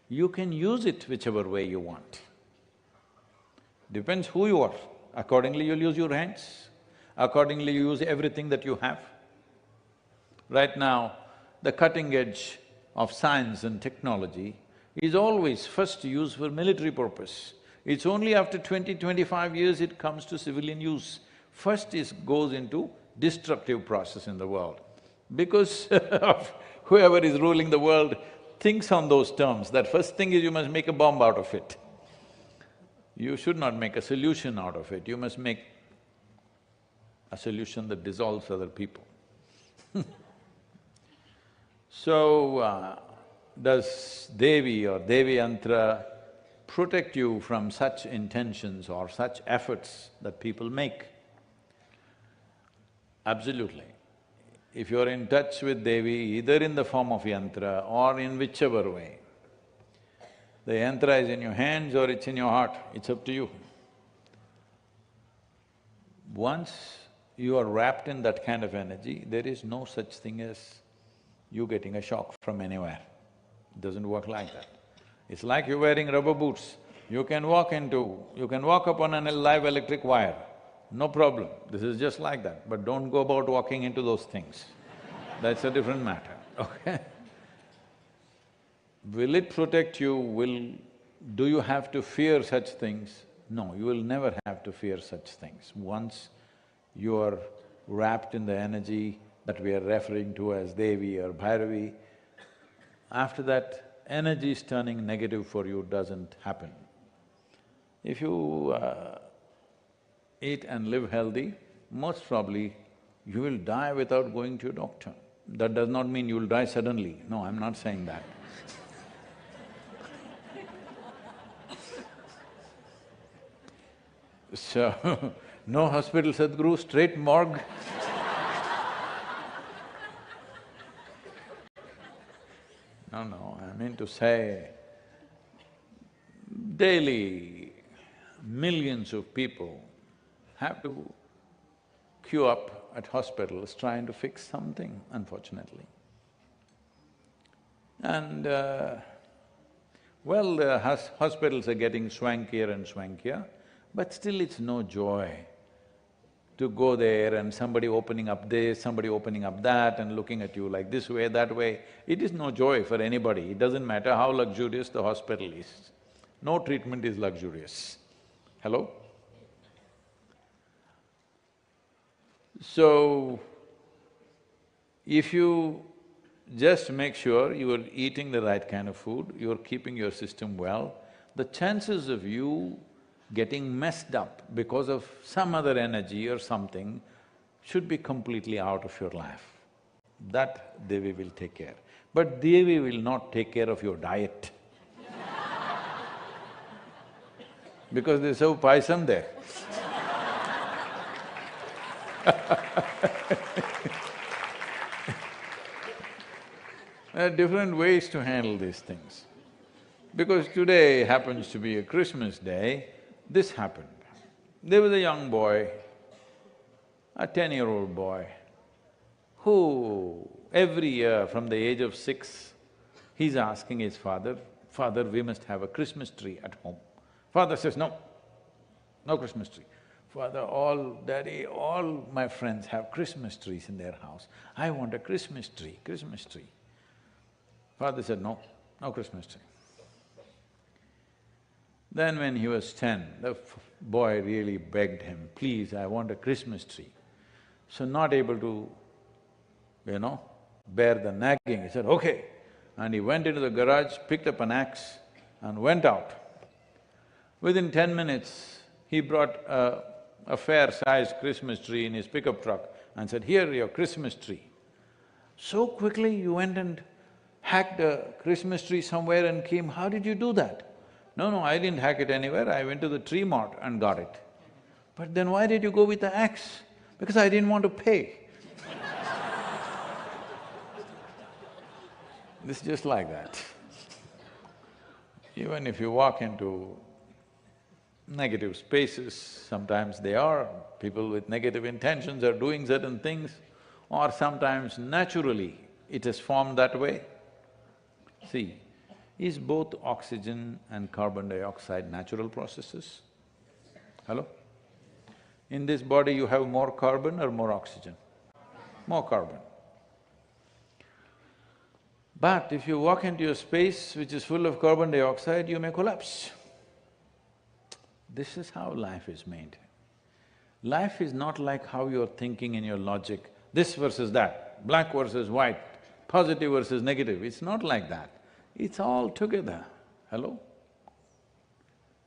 You can use it whichever way you want. Depends who you are. Accordingly, you'll use your hands. Accordingly, you use everything that you have. Right now, the cutting edge of science and technology is always first used for military purpose. It's only after 20-25 years it comes to civilian use. First goes into destructive process in the world. Because of whoever is ruling the world thinks on those terms, that first thing is you must make a bomb out of it. You should not make a solution out of it, you must make a solution that dissolves other people. So, does Devi or Devi Yantra protect you from such intentions or such efforts that people make? Absolutely. If you're in touch with Devi, either in the form of yantra or in whichever way, the yantra is in your hands or it's in your heart, it's up to you. Once you are wrapped in that kind of energy, there is no such thing as you getting a shock from anywhere. It doesn't work like that. It's like you're wearing rubber boots. You can walk up on a live electric wire, no problem. This is just like that, but don't go about walking into those things. That's a different matter, okay? Will it protect you? Do you have to fear such things? No, you will never have to fear such things. Once you are wrapped in the energy that we are referring to as Devi or Bhairavi, after that, energy is turning negative for you doesn't happen. If you eat and live healthy, most probably you will die without going to a doctor. That does not mean you will die suddenly. No, I'm not saying that. So, no hospital, Sadhguru, straight morgue. No, I mean to say, daily millions of people have to queue up at hospitals trying to fix something, unfortunately. And well, the hospitals are getting swankier and swankier, but still it's no joy to go there and somebody opening up this, somebody opening up that and looking at you like this way, that way. It is no joy for anybody, it doesn't matter how luxurious the hospital is. No treatment is luxurious. Hello? So, if you just make sure you are eating the right kind of food, you are keeping your system well, the chances of you getting messed up because of some other energy or something should be completely out of your life. That Devi will take care. But Devi will not take care of your diet. Because they serve payasam there. There are different ways to handle these things. Because today happens to be a Christmas day, this happened. There was a young boy, a 10-year-old boy, who every year from the age of 6, he's asking his father, "Father, we must have a Christmas tree at home." Father says, "No, no Christmas tree." "Father, Daddy, all my friends have Christmas trees in their house. I want a Christmas tree, Christmas tree." Father said, "No, no Christmas tree." Then when he was 10, the boy really begged him, "Please, I want a Christmas tree." So not able to, bear the nagging, he said, "Okay." And he went into the garage, picked up an axe and went out. Within 10 minutes, he brought a fair-sized Christmas tree in his pickup truck and said, "Here, your Christmas tree." "So quickly you went and hacked a Christmas tree somewhere and came, how did you do that?" No, I didn't hack it anywhere, I went to the tree mart and got it." "But then why did you go with the axe?" "Because I didn't want to pay." It's just like that. Even if you walk into negative spaces, sometimes people with negative intentions are doing certain things, or sometimes naturally it is formed that way. See, Is both oxygen and carbon dioxide natural processes? Hello? In this body you have more carbon or more oxygen? More carbon. But if you walk into a space which is full of carbon dioxide, you may collapse. This is how life is made. Life is not like how you're thinking in your logic, this versus that, black versus white, positive versus negative. It's not like that. It's all together. Hello?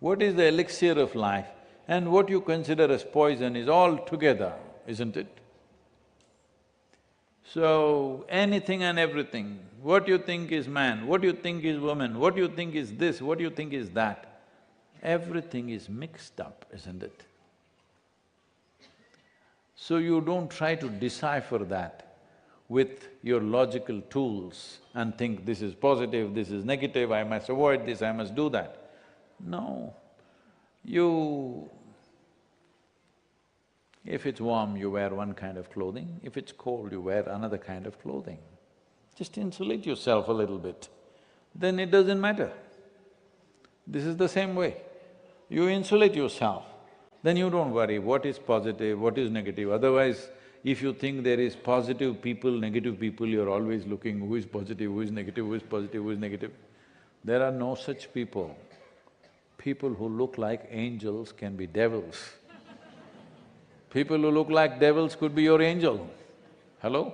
What is the elixir of life and what you consider as poison is all together, isn't it? So, anything and everything, what you think is man, what you think is woman, what you think is this, what you think is that, everything is mixed up, isn't it? So you don't try to decipher that with your logical tools and think this is positive, this is negative, I must avoid this, I must do that. No, if it's warm, you wear one kind of clothing, if it's cold, you wear another kind of clothing. Just insulate yourself a little bit, then it doesn't matter. This is the same way. You insulate yourself, then you don't worry what is positive, what is negative. Otherwise, if you think there is positive people, negative people, you're always looking who is positive, who is negative, who is positive, who is negative. There are no such people. People who look like angels can be devils. People who look like devils could be your angel. Hello?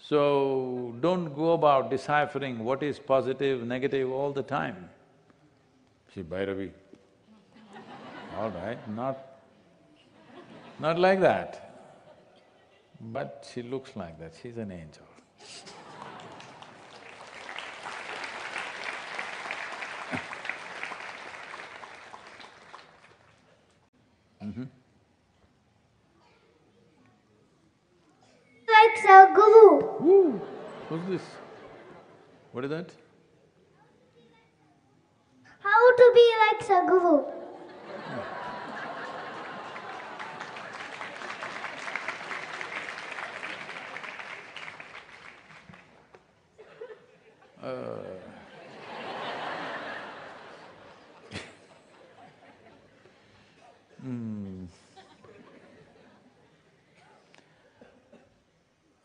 So, don't go about deciphering what is positive, negative all the time. See, Bhairavi, all right, not like that. But she looks like that, she's an angel. Like Sadhguru. Woo! Who's this? What is that? How to be like Sadhguru?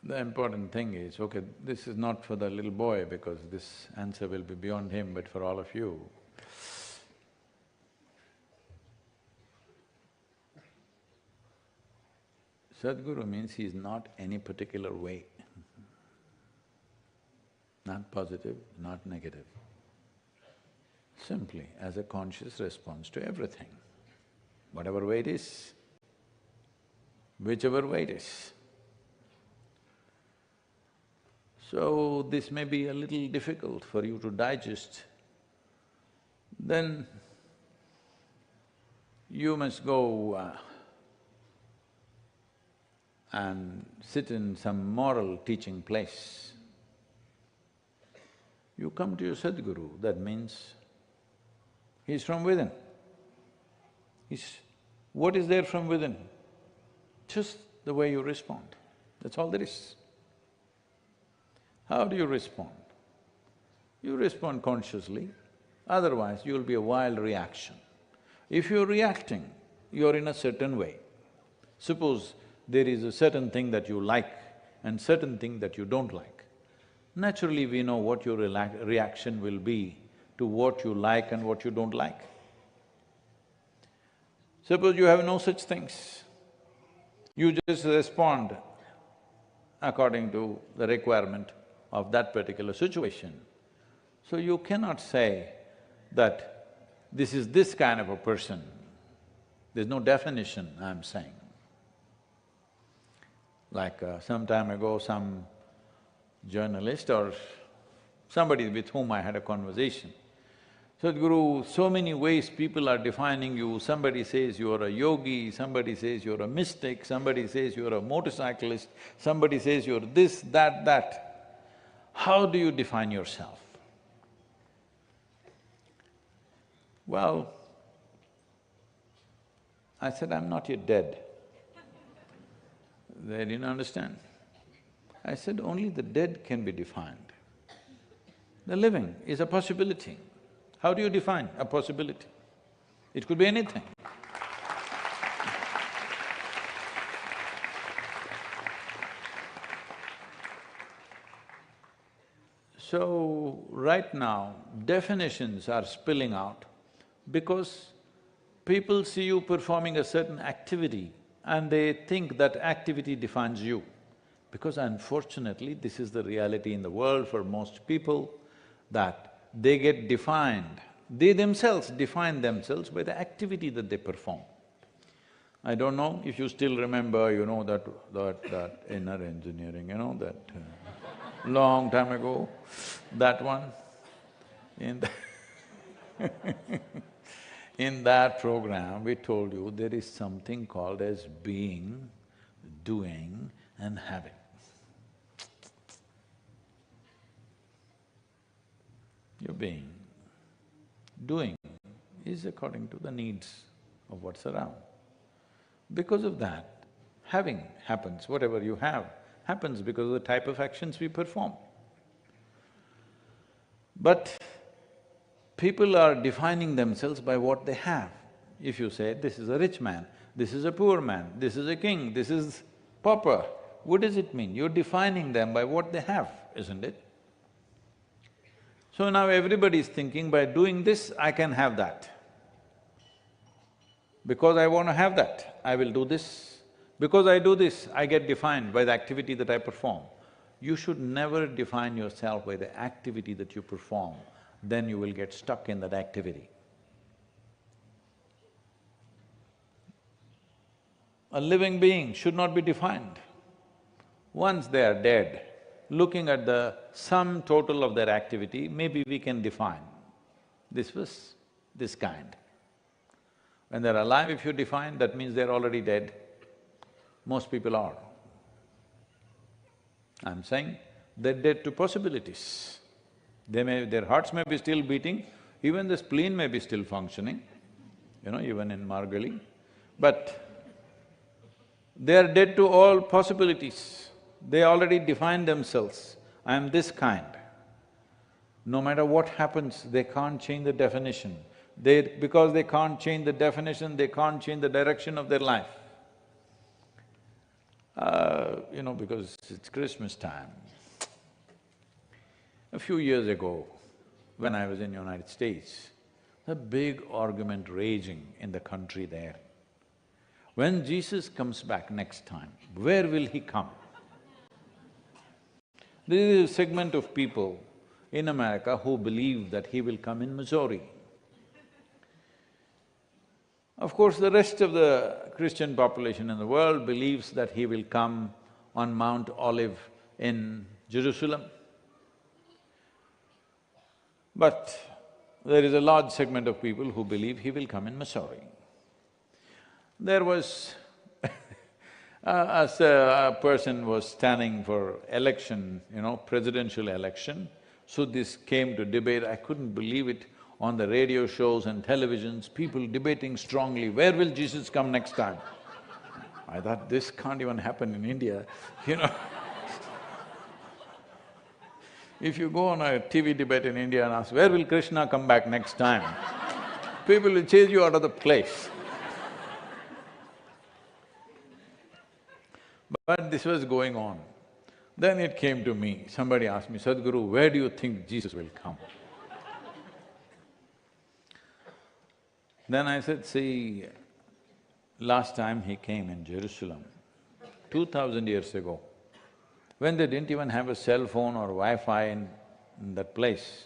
The important thing is, okay, this is not for the little boy because this answer will be beyond him, but for all of you. Sadhguru means he is not any particular way, not positive, not negative. Simply as a conscious response to everything, whatever way it is, whichever way it is. So, this may be a little difficult for you to digest, then you must go and sit in some moral teaching place. You come to your Sadhguru, that means he's from within. What is there from within? Just the way you respond, that's all there is. How do you respond? You respond consciously, otherwise you'll be a wild reaction. If you're reacting, you're in a certain way. Suppose there is a certain thing that you like and certain thing that you don't like. Naturally, we know what your reaction will be to what you like and what you don't like. Suppose you have no such things, you just respond according to the requirement of that particular situation. So you cannot say that this is this kind of a person. There's no definition, I'm saying. Like some time ago, some journalist or somebody with whom I had a conversation, Sadhguru, so many ways people are defining you. Somebody says you're a yogi, somebody says you're a mystic, somebody says you're a motorcyclist, somebody says you're this, that. How do you define yourself? Well, I said, I'm not yet dead. They didn't understand. I said, only the dead can be defined. The living is a possibility. How do you define a possibility? It could be anything. So, right now, definitions are spilling out because people see you performing a certain activity and they think that activity defines you. Because unfortunately, this is the reality in the world for most people, that they get defined, they themselves define themselves by the activity that they perform. I don't know if you still remember, that inner engineering, that long time ago, that one. In that program, we told you there is something called as being, doing and having. Your being, doing is according to the needs of what's around. Because of that, having happens, whatever you have happens because of the type of actions we perform. But people are defining themselves by what they have. If you say, this is a rich man, this is a poor man, this is a king, this is pauper, what does it mean? You're defining them by what they have, isn't it? So now everybody is thinking, by doing this, I can have that. Because I want to have that, I will do this. Because I do this, I get defined by the activity that I perform. You should never define yourself by the activity that you perform, then you will get stuck in that activity. A living being should not be defined. Once they are dead, looking at the sum total of their activity, maybe we can define, this was this kind. When they're alive, if you define, that means they're already dead. Most people are. I'm saying they're dead to possibilities. Their hearts may be still beating, even the spleen may be still functioning, even in Margali, but they are dead to all possibilities. They already define themselves, I am this kind. No matter what happens, they can't change the definition. Because they can't change the definition, they can't change the direction of their life. Because it's Christmas time. A few years ago, when I was in United States, a big argument raging in the country there. When Jesus comes back next time, where will he come? There is a segment of people in America who believe that he will come in Missouri. Of course, the rest of the Christian population in the world believes that he will come on Mount Olive in Jerusalem. But there is a large segment of people who believe he will come in Missouri. There was a person was standing for election, presidential election, so this came to debate. I couldn't believe it. On the radio shows and televisions, people debating strongly, where will Jesus come next time? I thought, this can't even happen in India, If you go on a TV debate in India and ask, where will Krishna come back next time? People will chase you out of the place. But this was going on. Then it came to me, somebody asked me, Sadhguru, where do you think Jesus will come? Then I said, see, last time he came in Jerusalem, 2000 years ago, when they didn't even have a cell phone or Wi-Fi in that place,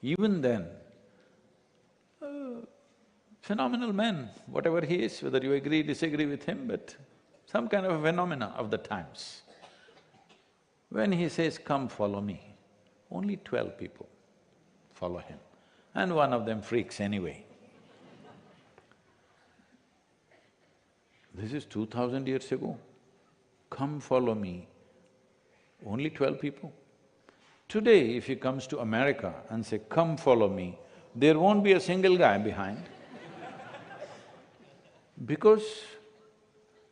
even then, phenomenal man, whatever he is, whether you agree, disagree with him, but some kind of a phenomena of the times. When he says, come follow me, only 12 people follow him, and one of them freaks anyway. This is 2000 years ago. Come follow me, only 12 people. Today, if he comes to America and say, come follow me, there won't be a single guy behind. Because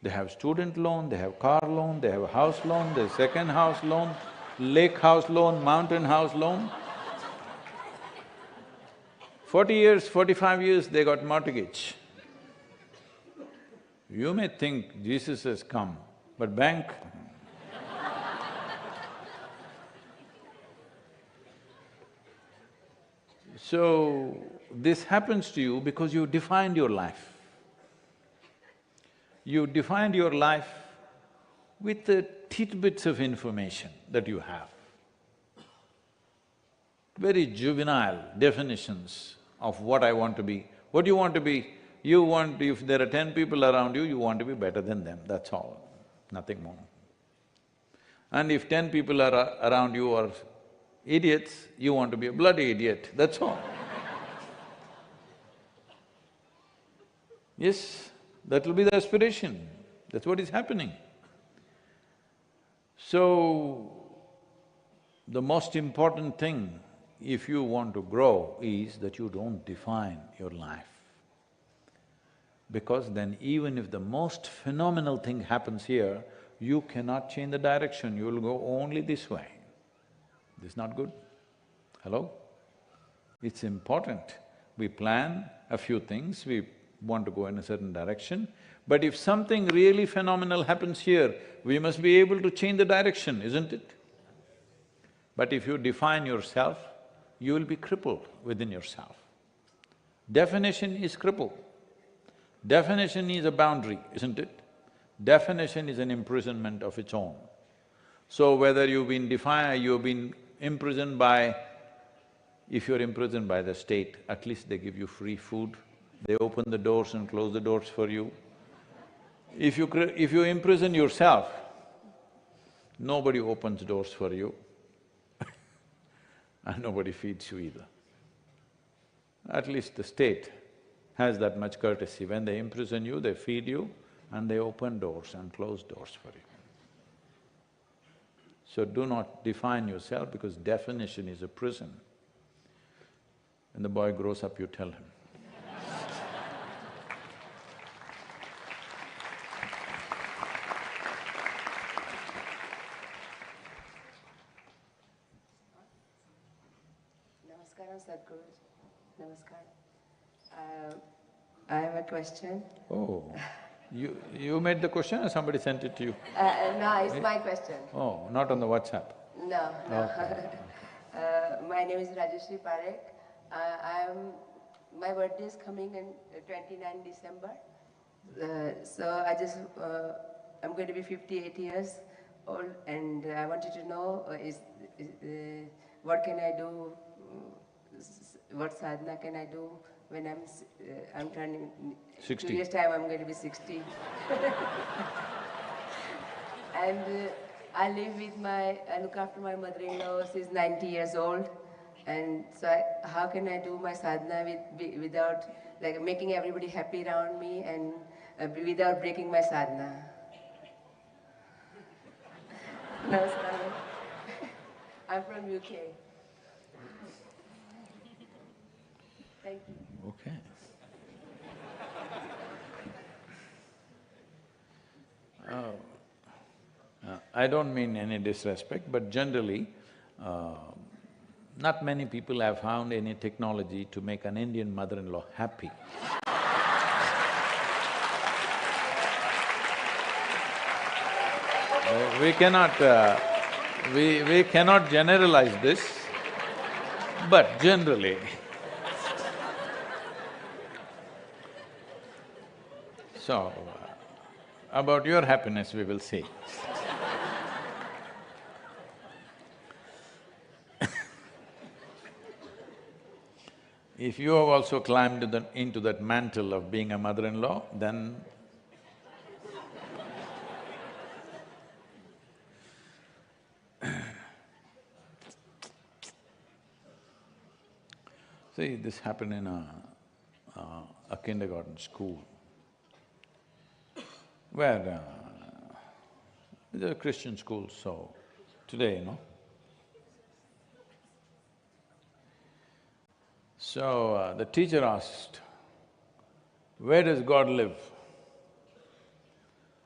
they have student loan, they have car loan, they have house loan, there's second house loan, lake house loan, mountain house loan. 40 years, 45 years, they got mortgage. You may think Jesus has come, but bank. So, this happens to you because you defined your life. You defined your life with the tidbits of information that you have. Very juvenile definitions of what I want to be. What you want to be, you want… if there are 10 people around you, you want to be better than them, that's all, nothing more. And if 10 people are around you are idiots, you want to be a bloody idiot, that's all. Yes, that will be the aspiration, that's what is happening. So, the most important thing if you want to grow is that you don't define your life. Because then even if the most phenomenal thing happens here, you cannot change the direction, you will go only this way. This is not good. Hello? It's important. We plan a few things, we want to go in a certain direction, but if something really phenomenal happens here, we must be able to change the direction, isn't it? But if you define yourself, you will be crippled within yourself. Definition is cripple. Definition is a boundary, isn't it? Definition is an imprisonment of its own. So whether you've been imprisoned by… if you're imprisoned by the state, at least they give you free food, they open the doors and close the doors for you. If you imprison yourself, nobody opens doors for you and nobody feeds you either. At least the state has that much courtesy. When they imprison you, they feed you and they open doors and close doors for you. So do not define yourself because definition is a prison. When the boy grows up, you tell him. Namaskaram, Sadhguru. Namaskaram. I have a question. Oh, you made the question or somebody sent it to you? No, it's my question. Oh, not on the WhatsApp? No, no. Okay. My name is Rajeshri Parekh. My birthday is coming in 29 December. So I'm going to be 58 years old, and I wanted to know what can I do, what sadhana can I do when I'm turning… 60. 2 years' time I'm going to be 60. And I look after my mother-in-law, she's 90 years old. And so how can I do my sadhana without like making everybody happy around me and without breaking my sadhana? Namaskaram. I'm from UK. Thank you. Okay. I don't mean any disrespect, but generally, not many people have found any technology to make an Indian mother-in-law happy. We cannot generalize this, but generally. So, about your happiness we will see. If you have also climbed into that mantle of being a mother-in-law, then see, this happened in a kindergarten school where they're Christian schools, so today, So, the teacher asked, where does God live?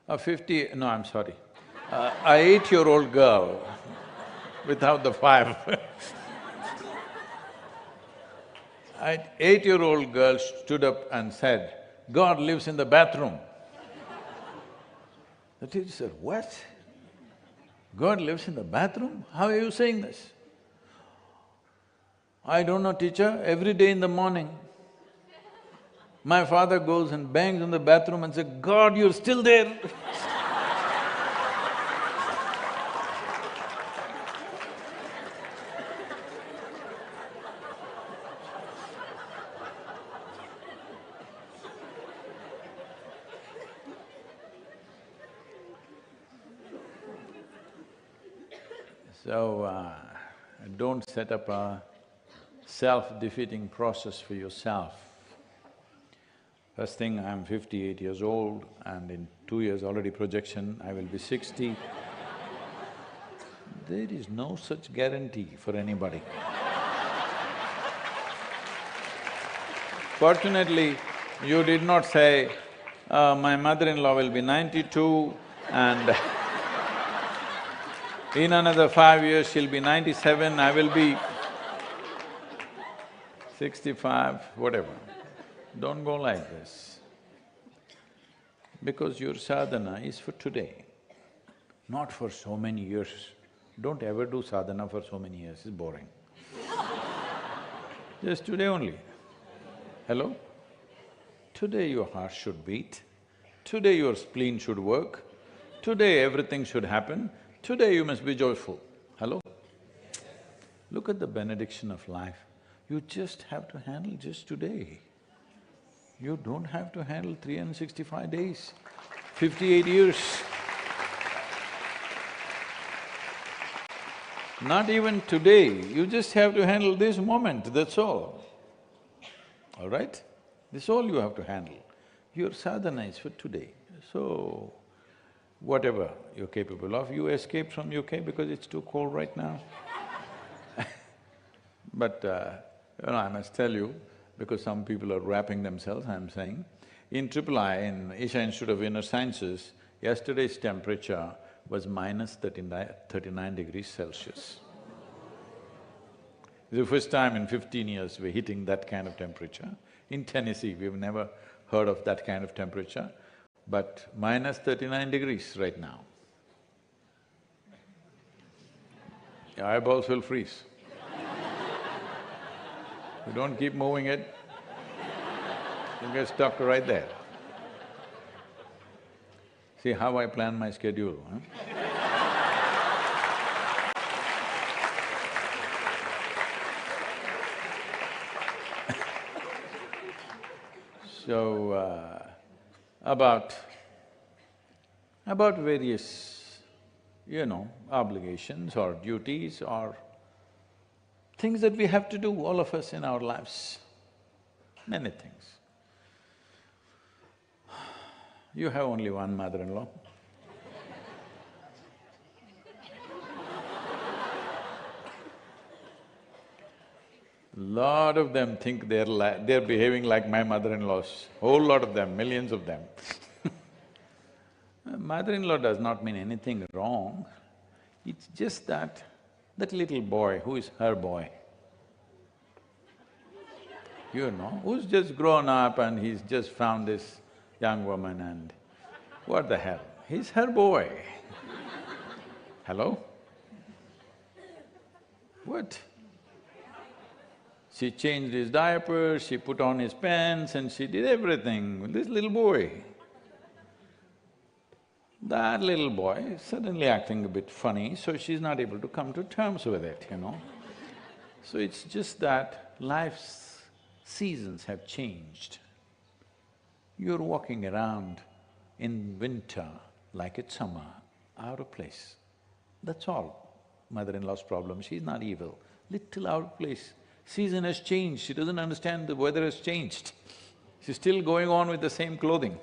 A 8-year-old girl without the 5 An 8-year-old girl stood up and said, "God lives in the bathroom." The teacher said, "What? God lives in the bathroom? How are you saying this?" "I don't know, teacher, every day in the morning, my father goes and bangs on the bathroom and says, 'God, you're still there.'" So, don't set up a self-defeating process for yourself. First thing, I'm 58 years old and in 2 years already projection, I will be 60. There is no such guarantee for anybody. Fortunately, you did not say, my mother-in-law will be 92 and in another 5 years she'll be 97, I will be 65, whatever. Don't go like this. Because your sadhana is for today, not for so many years. Don't ever do sadhana for so many years, it's boring. Just today only. Hello? Today your heart should beat, today your spleen should work, today everything should happen, today you must be joyful. Hello? Look at the benediction of life. You just have to handle just today. You don't have to handle 365 days, 58 years. Not even today, you just have to handle this moment, that's all. All right? This is all you have to handle. Your sadhana is for today. So, whatever you're capable of, you escaped from UK because it's too cold right now. But I must tell you, because some people are wrapping themselves, I'm saying, in III, in Isha Institute of Inner Sciences, yesterday's temperature was minus 39 degrees Celsius. It's the first time in 15 years we're hitting that kind of temperature. In Tennessee, we've never heard of that kind of temperature, but minus 39 degrees right now. Your eyeballs will freeze. You don't keep moving it, you'll get stuck right there. See how I plan my schedule, huh? So, about various, obligations or duties or things that we have to do, all of us in our lives, many things. You have only one mother-in-law. Lot of them think they're behaving like my mother-in-laws, whole lot of them, millions of them. Mother-in-law does not mean anything wrong, it's just that little boy who is her boy, who's just grown up and he's just found this young woman and what the hell, he's her boy. Hello? What? She changed his diaper, she put on his pants and she did everything with this little boy. That little boy is suddenly acting a bit funny, so she's not able to come to terms with it, So it's just that life's seasons have changed. You're walking around in winter like it's summer, out of place. That's all mother-in-law's problem, she's not evil, little out of place. Season has changed, she doesn't understand the weather has changed. She's still going on with the same clothing.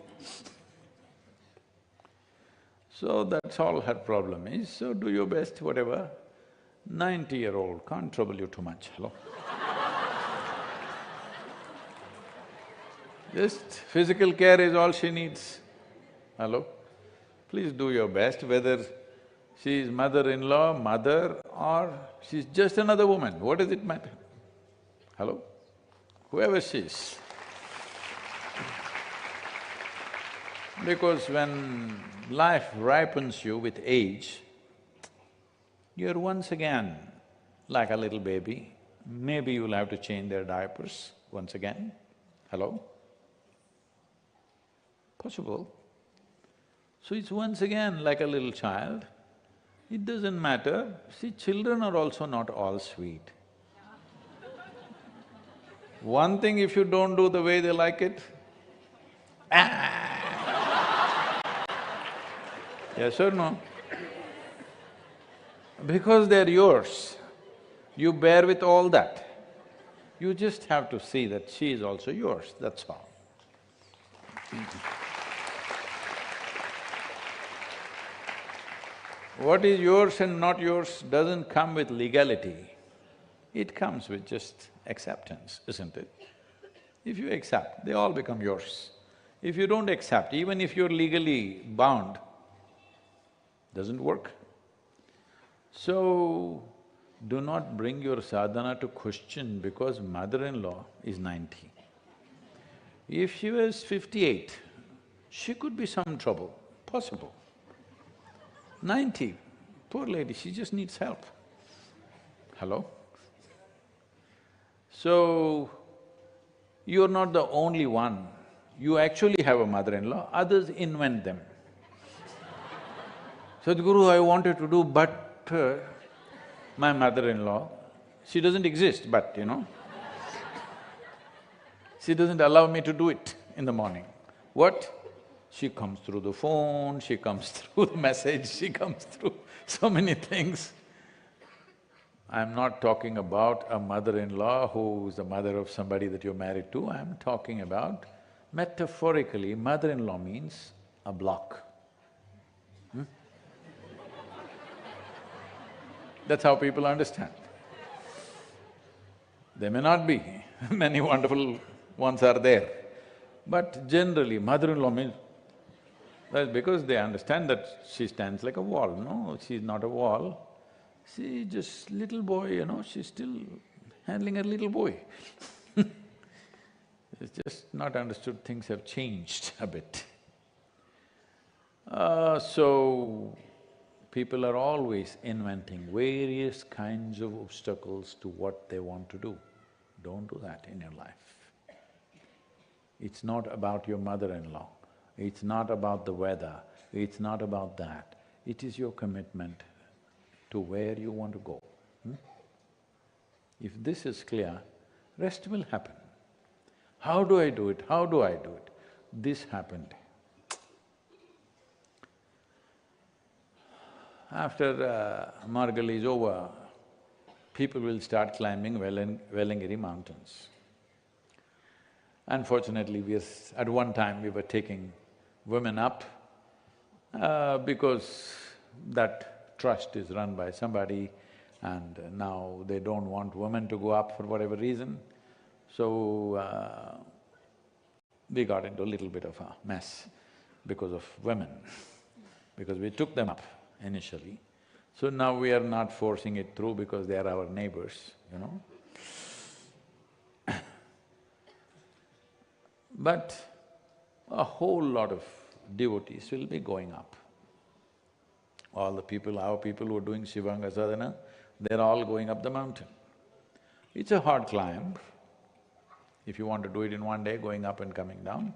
So that's all her problem is, so do your best, whatever. 90-year-old can't trouble you too much, hello? Just physical care is all she needs, hello? Please do your best, whether she is mother-in-law, mother, or she's just another woman, what does it matter? Hello? whoever she is. Because when life ripens you with age, you're once again like a little baby. Maybe you'll have to change their diapers once again. Hello? Possible. So it's once again like a little child. It doesn't matter. See, children are also not all sweet. One thing, if you don't do the way they like it, yes or no? Because they're yours, you bear with all that. You just have to see that she is also yours, that's all. What is yours and not yours doesn't come with legality, it comes with just acceptance, isn't it? If you accept, they all become yours. If you don't accept, even if you're legally bound, doesn't work. So, do not bring your sadhana to question because mother-in-law is 90. If she was 58, she could be some trouble, possible. 90, poor lady, she just needs help. Hello? So, you're not the only one. You actually have a mother-in-law, others invent them. Sadhguru, I wanted to do, but my mother-in-law, she doesn't exist, but she doesn't allow me to do it in the morning. What? She comes through the phone, she comes through the message, she comes through so many things. I'm not talking about a mother-in-law who's the mother of somebody that you're married to, I'm talking about metaphorically, mother-in-law means a block. That's how people understand. There may not be, many wonderful ones are there, but generally mother-in-law means… That's because they understand that she stands like a wall. No, she's not a wall. She's just little boy, she's still handling her little boy. It's just not understood, things have changed a bit. So, people are always inventing various kinds of obstacles to what they want to do. Don't do that in your life. It's not about your mother-in-law, it's not about the weather, it's not about that. It is your commitment to where you want to go. If this is clear, rest will happen. How do I do it? How do I do it? This happened. After Margali is over, people will start climbing Velangiri mountains. Unfortunately, at one time we were taking women up because that trust is run by somebody and now they don't want women to go up for whatever reason. So, we got into a little bit of a mess because of women, because we took them up initially. So now we are not forcing it through because they are our neighbors, But a whole lot of devotees will be going up. All the people, our people who are doing Shivanga sadhana, they're all going up the mountain. It's a hard climb. If you want to do it in one day, going up and coming down,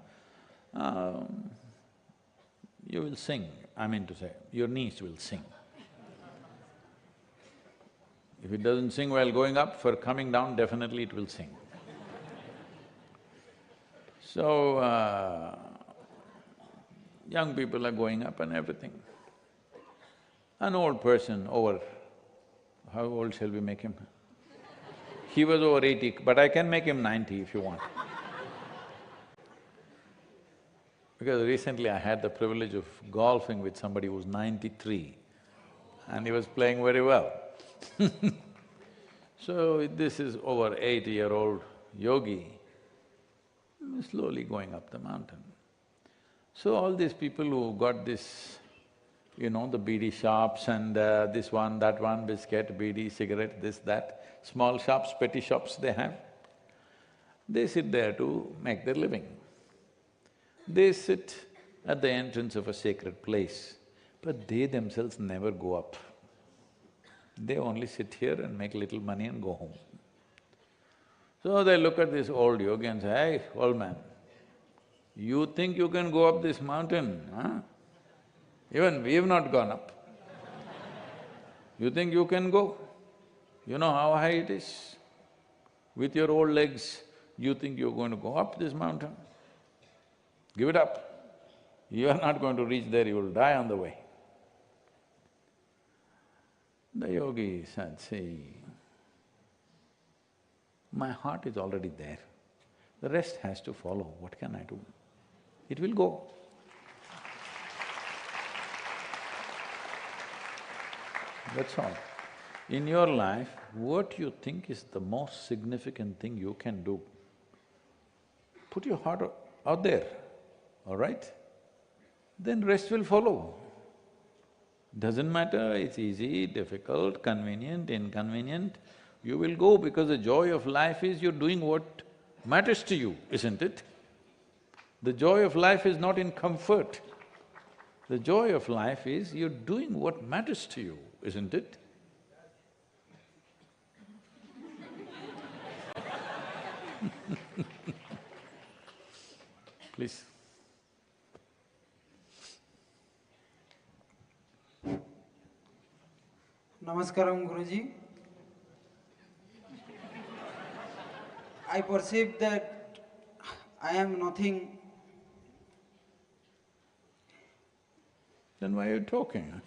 you will sing, I mean to say, your knees will sing. If it doesn't sing while going up, for coming down, definitely it will sing. So, young people are going up and everything. An old person over… how old shall we make him? He was over 80, but I can make him 90 if you want. Because recently I had the privilege of golfing with somebody who's 93 and he was playing very well. So this is over 80-year-old yogi, slowly going up the mountain. So all these people who got this, the beedi shops and this one, that one, biscuit, beedi, cigarette, this, that, small shops, petty shops they have. They sit there to make their living. They sit at the entrance of a sacred place, but they themselves never go up. They only sit here and make little money and go home. So they look at this old yogi and say, "Hey, old man, you think you can go up this mountain, huh? Even we've not gone up. You think you can go? You know how high it is? With your old legs, you think you're going to go up this mountain? Give it up. You are not going to reach there, you will die on the way." The yogi said, "See, my heart is already there. The rest has to follow. What can I do? It will go." That's all. In your life, what you think is the most significant thing you can do, put your heart out there, all right? Then rest will follow. Doesn't matter, it's easy, difficult, convenient, inconvenient, you will go because the joy of life is you're doing what matters to you, isn't it? The joy of life is not in comfort. The joy of life is you're doing what matters to you, isn't it? Please. Namaskaram, Guruji. I perceive that I am nothing. Then why are you talking?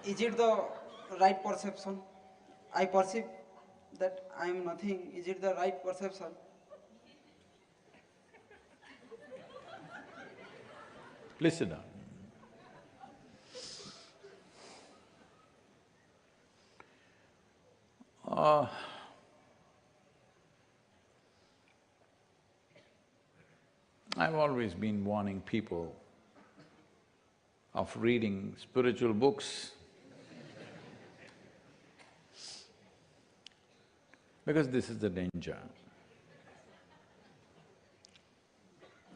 Is it the right perception? I perceive that I am nothing. Is it the right perception? Please sit down. I've always been warning people of reading spiritual books because this is the danger.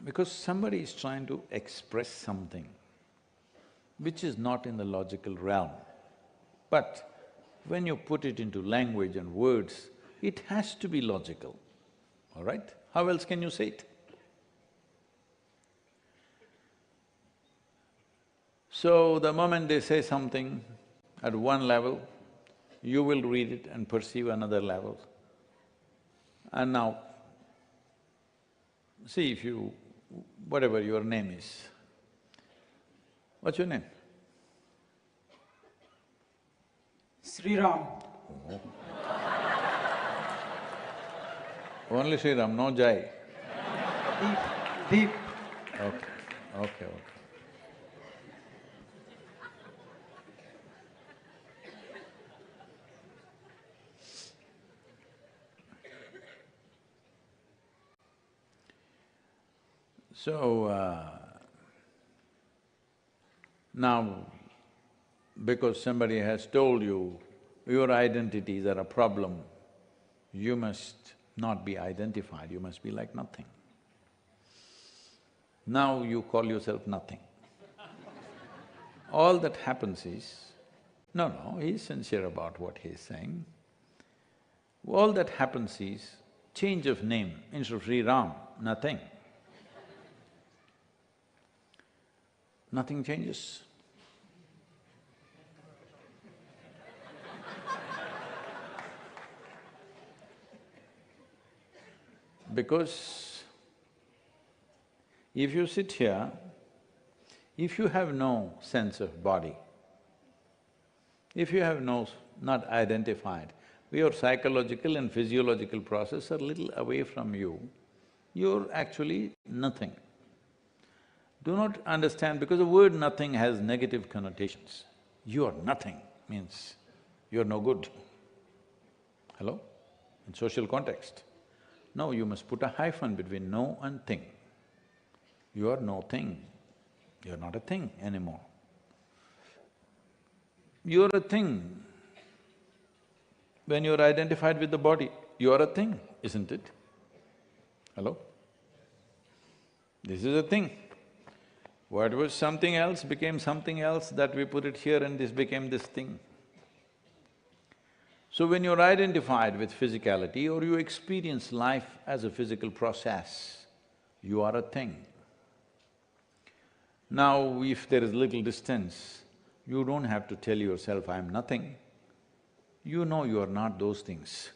Because somebody is trying to express something which is not in the logical realm. But when you put it into language and words, it has to be logical, all right? How else can you say it? So the moment they say something at one level, you will read it and perceive another level. And now, see if you… whatever your name is. What's your name? Sri Ram. Oh. Only Sri Ram, no Jai. Deep, deep. Okay. So, now, because somebody has told you your identities are a problem, you must not be identified, you must be like nothing. Now you call yourself nothing. All that happens is… No, he's sincere about what he's saying. All that happens is change of name. Instead of Sri Ram, nothing. Nothing changes. Because if you sit here, if you have no sense of body, if you have not identified, your psychological and physiological process are little away from you, you're actually nothing. Do not understand, because the word nothing has negative connotations. You are nothing means you're no good. Hello? In social context. No, you must put a hyphen between no and thing. You are no thing, you're not a thing anymore. You're a thing When you're identified with the body, you're a thing, isn't it? Hello? This is a thing. What was something else became something else, that we put it here and this became this thing. So when you're identified with physicality or you experience life as a physical process, you are a thing. Now, if there is little distance, you don't have to tell yourself, I'm nothing. You know you are not those things.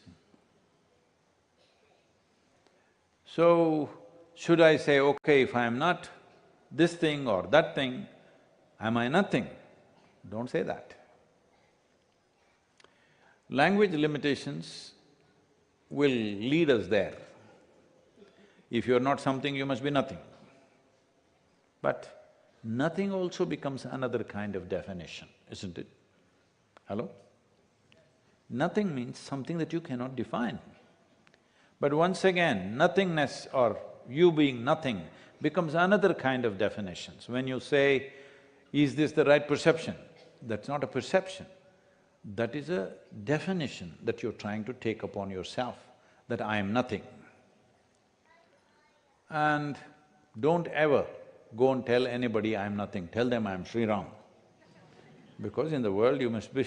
So, should I say, okay, if I am not this thing or that thing, am I nothing? Don't say that. Language limitations will lead us there. If you're not something, you must be nothing. But nothing also becomes another kind of definition, isn't it? Hello? Nothing means something that you cannot define. But once again, nothingness or you being nothing becomes another kind of definitions. When you say, is this the right perception? That's not a perception. That is a definition that you're trying to take upon yourself, that I am nothing. And don't ever go and tell anybody I am nothing, tell them I am Sri Ram. Because in the world you must be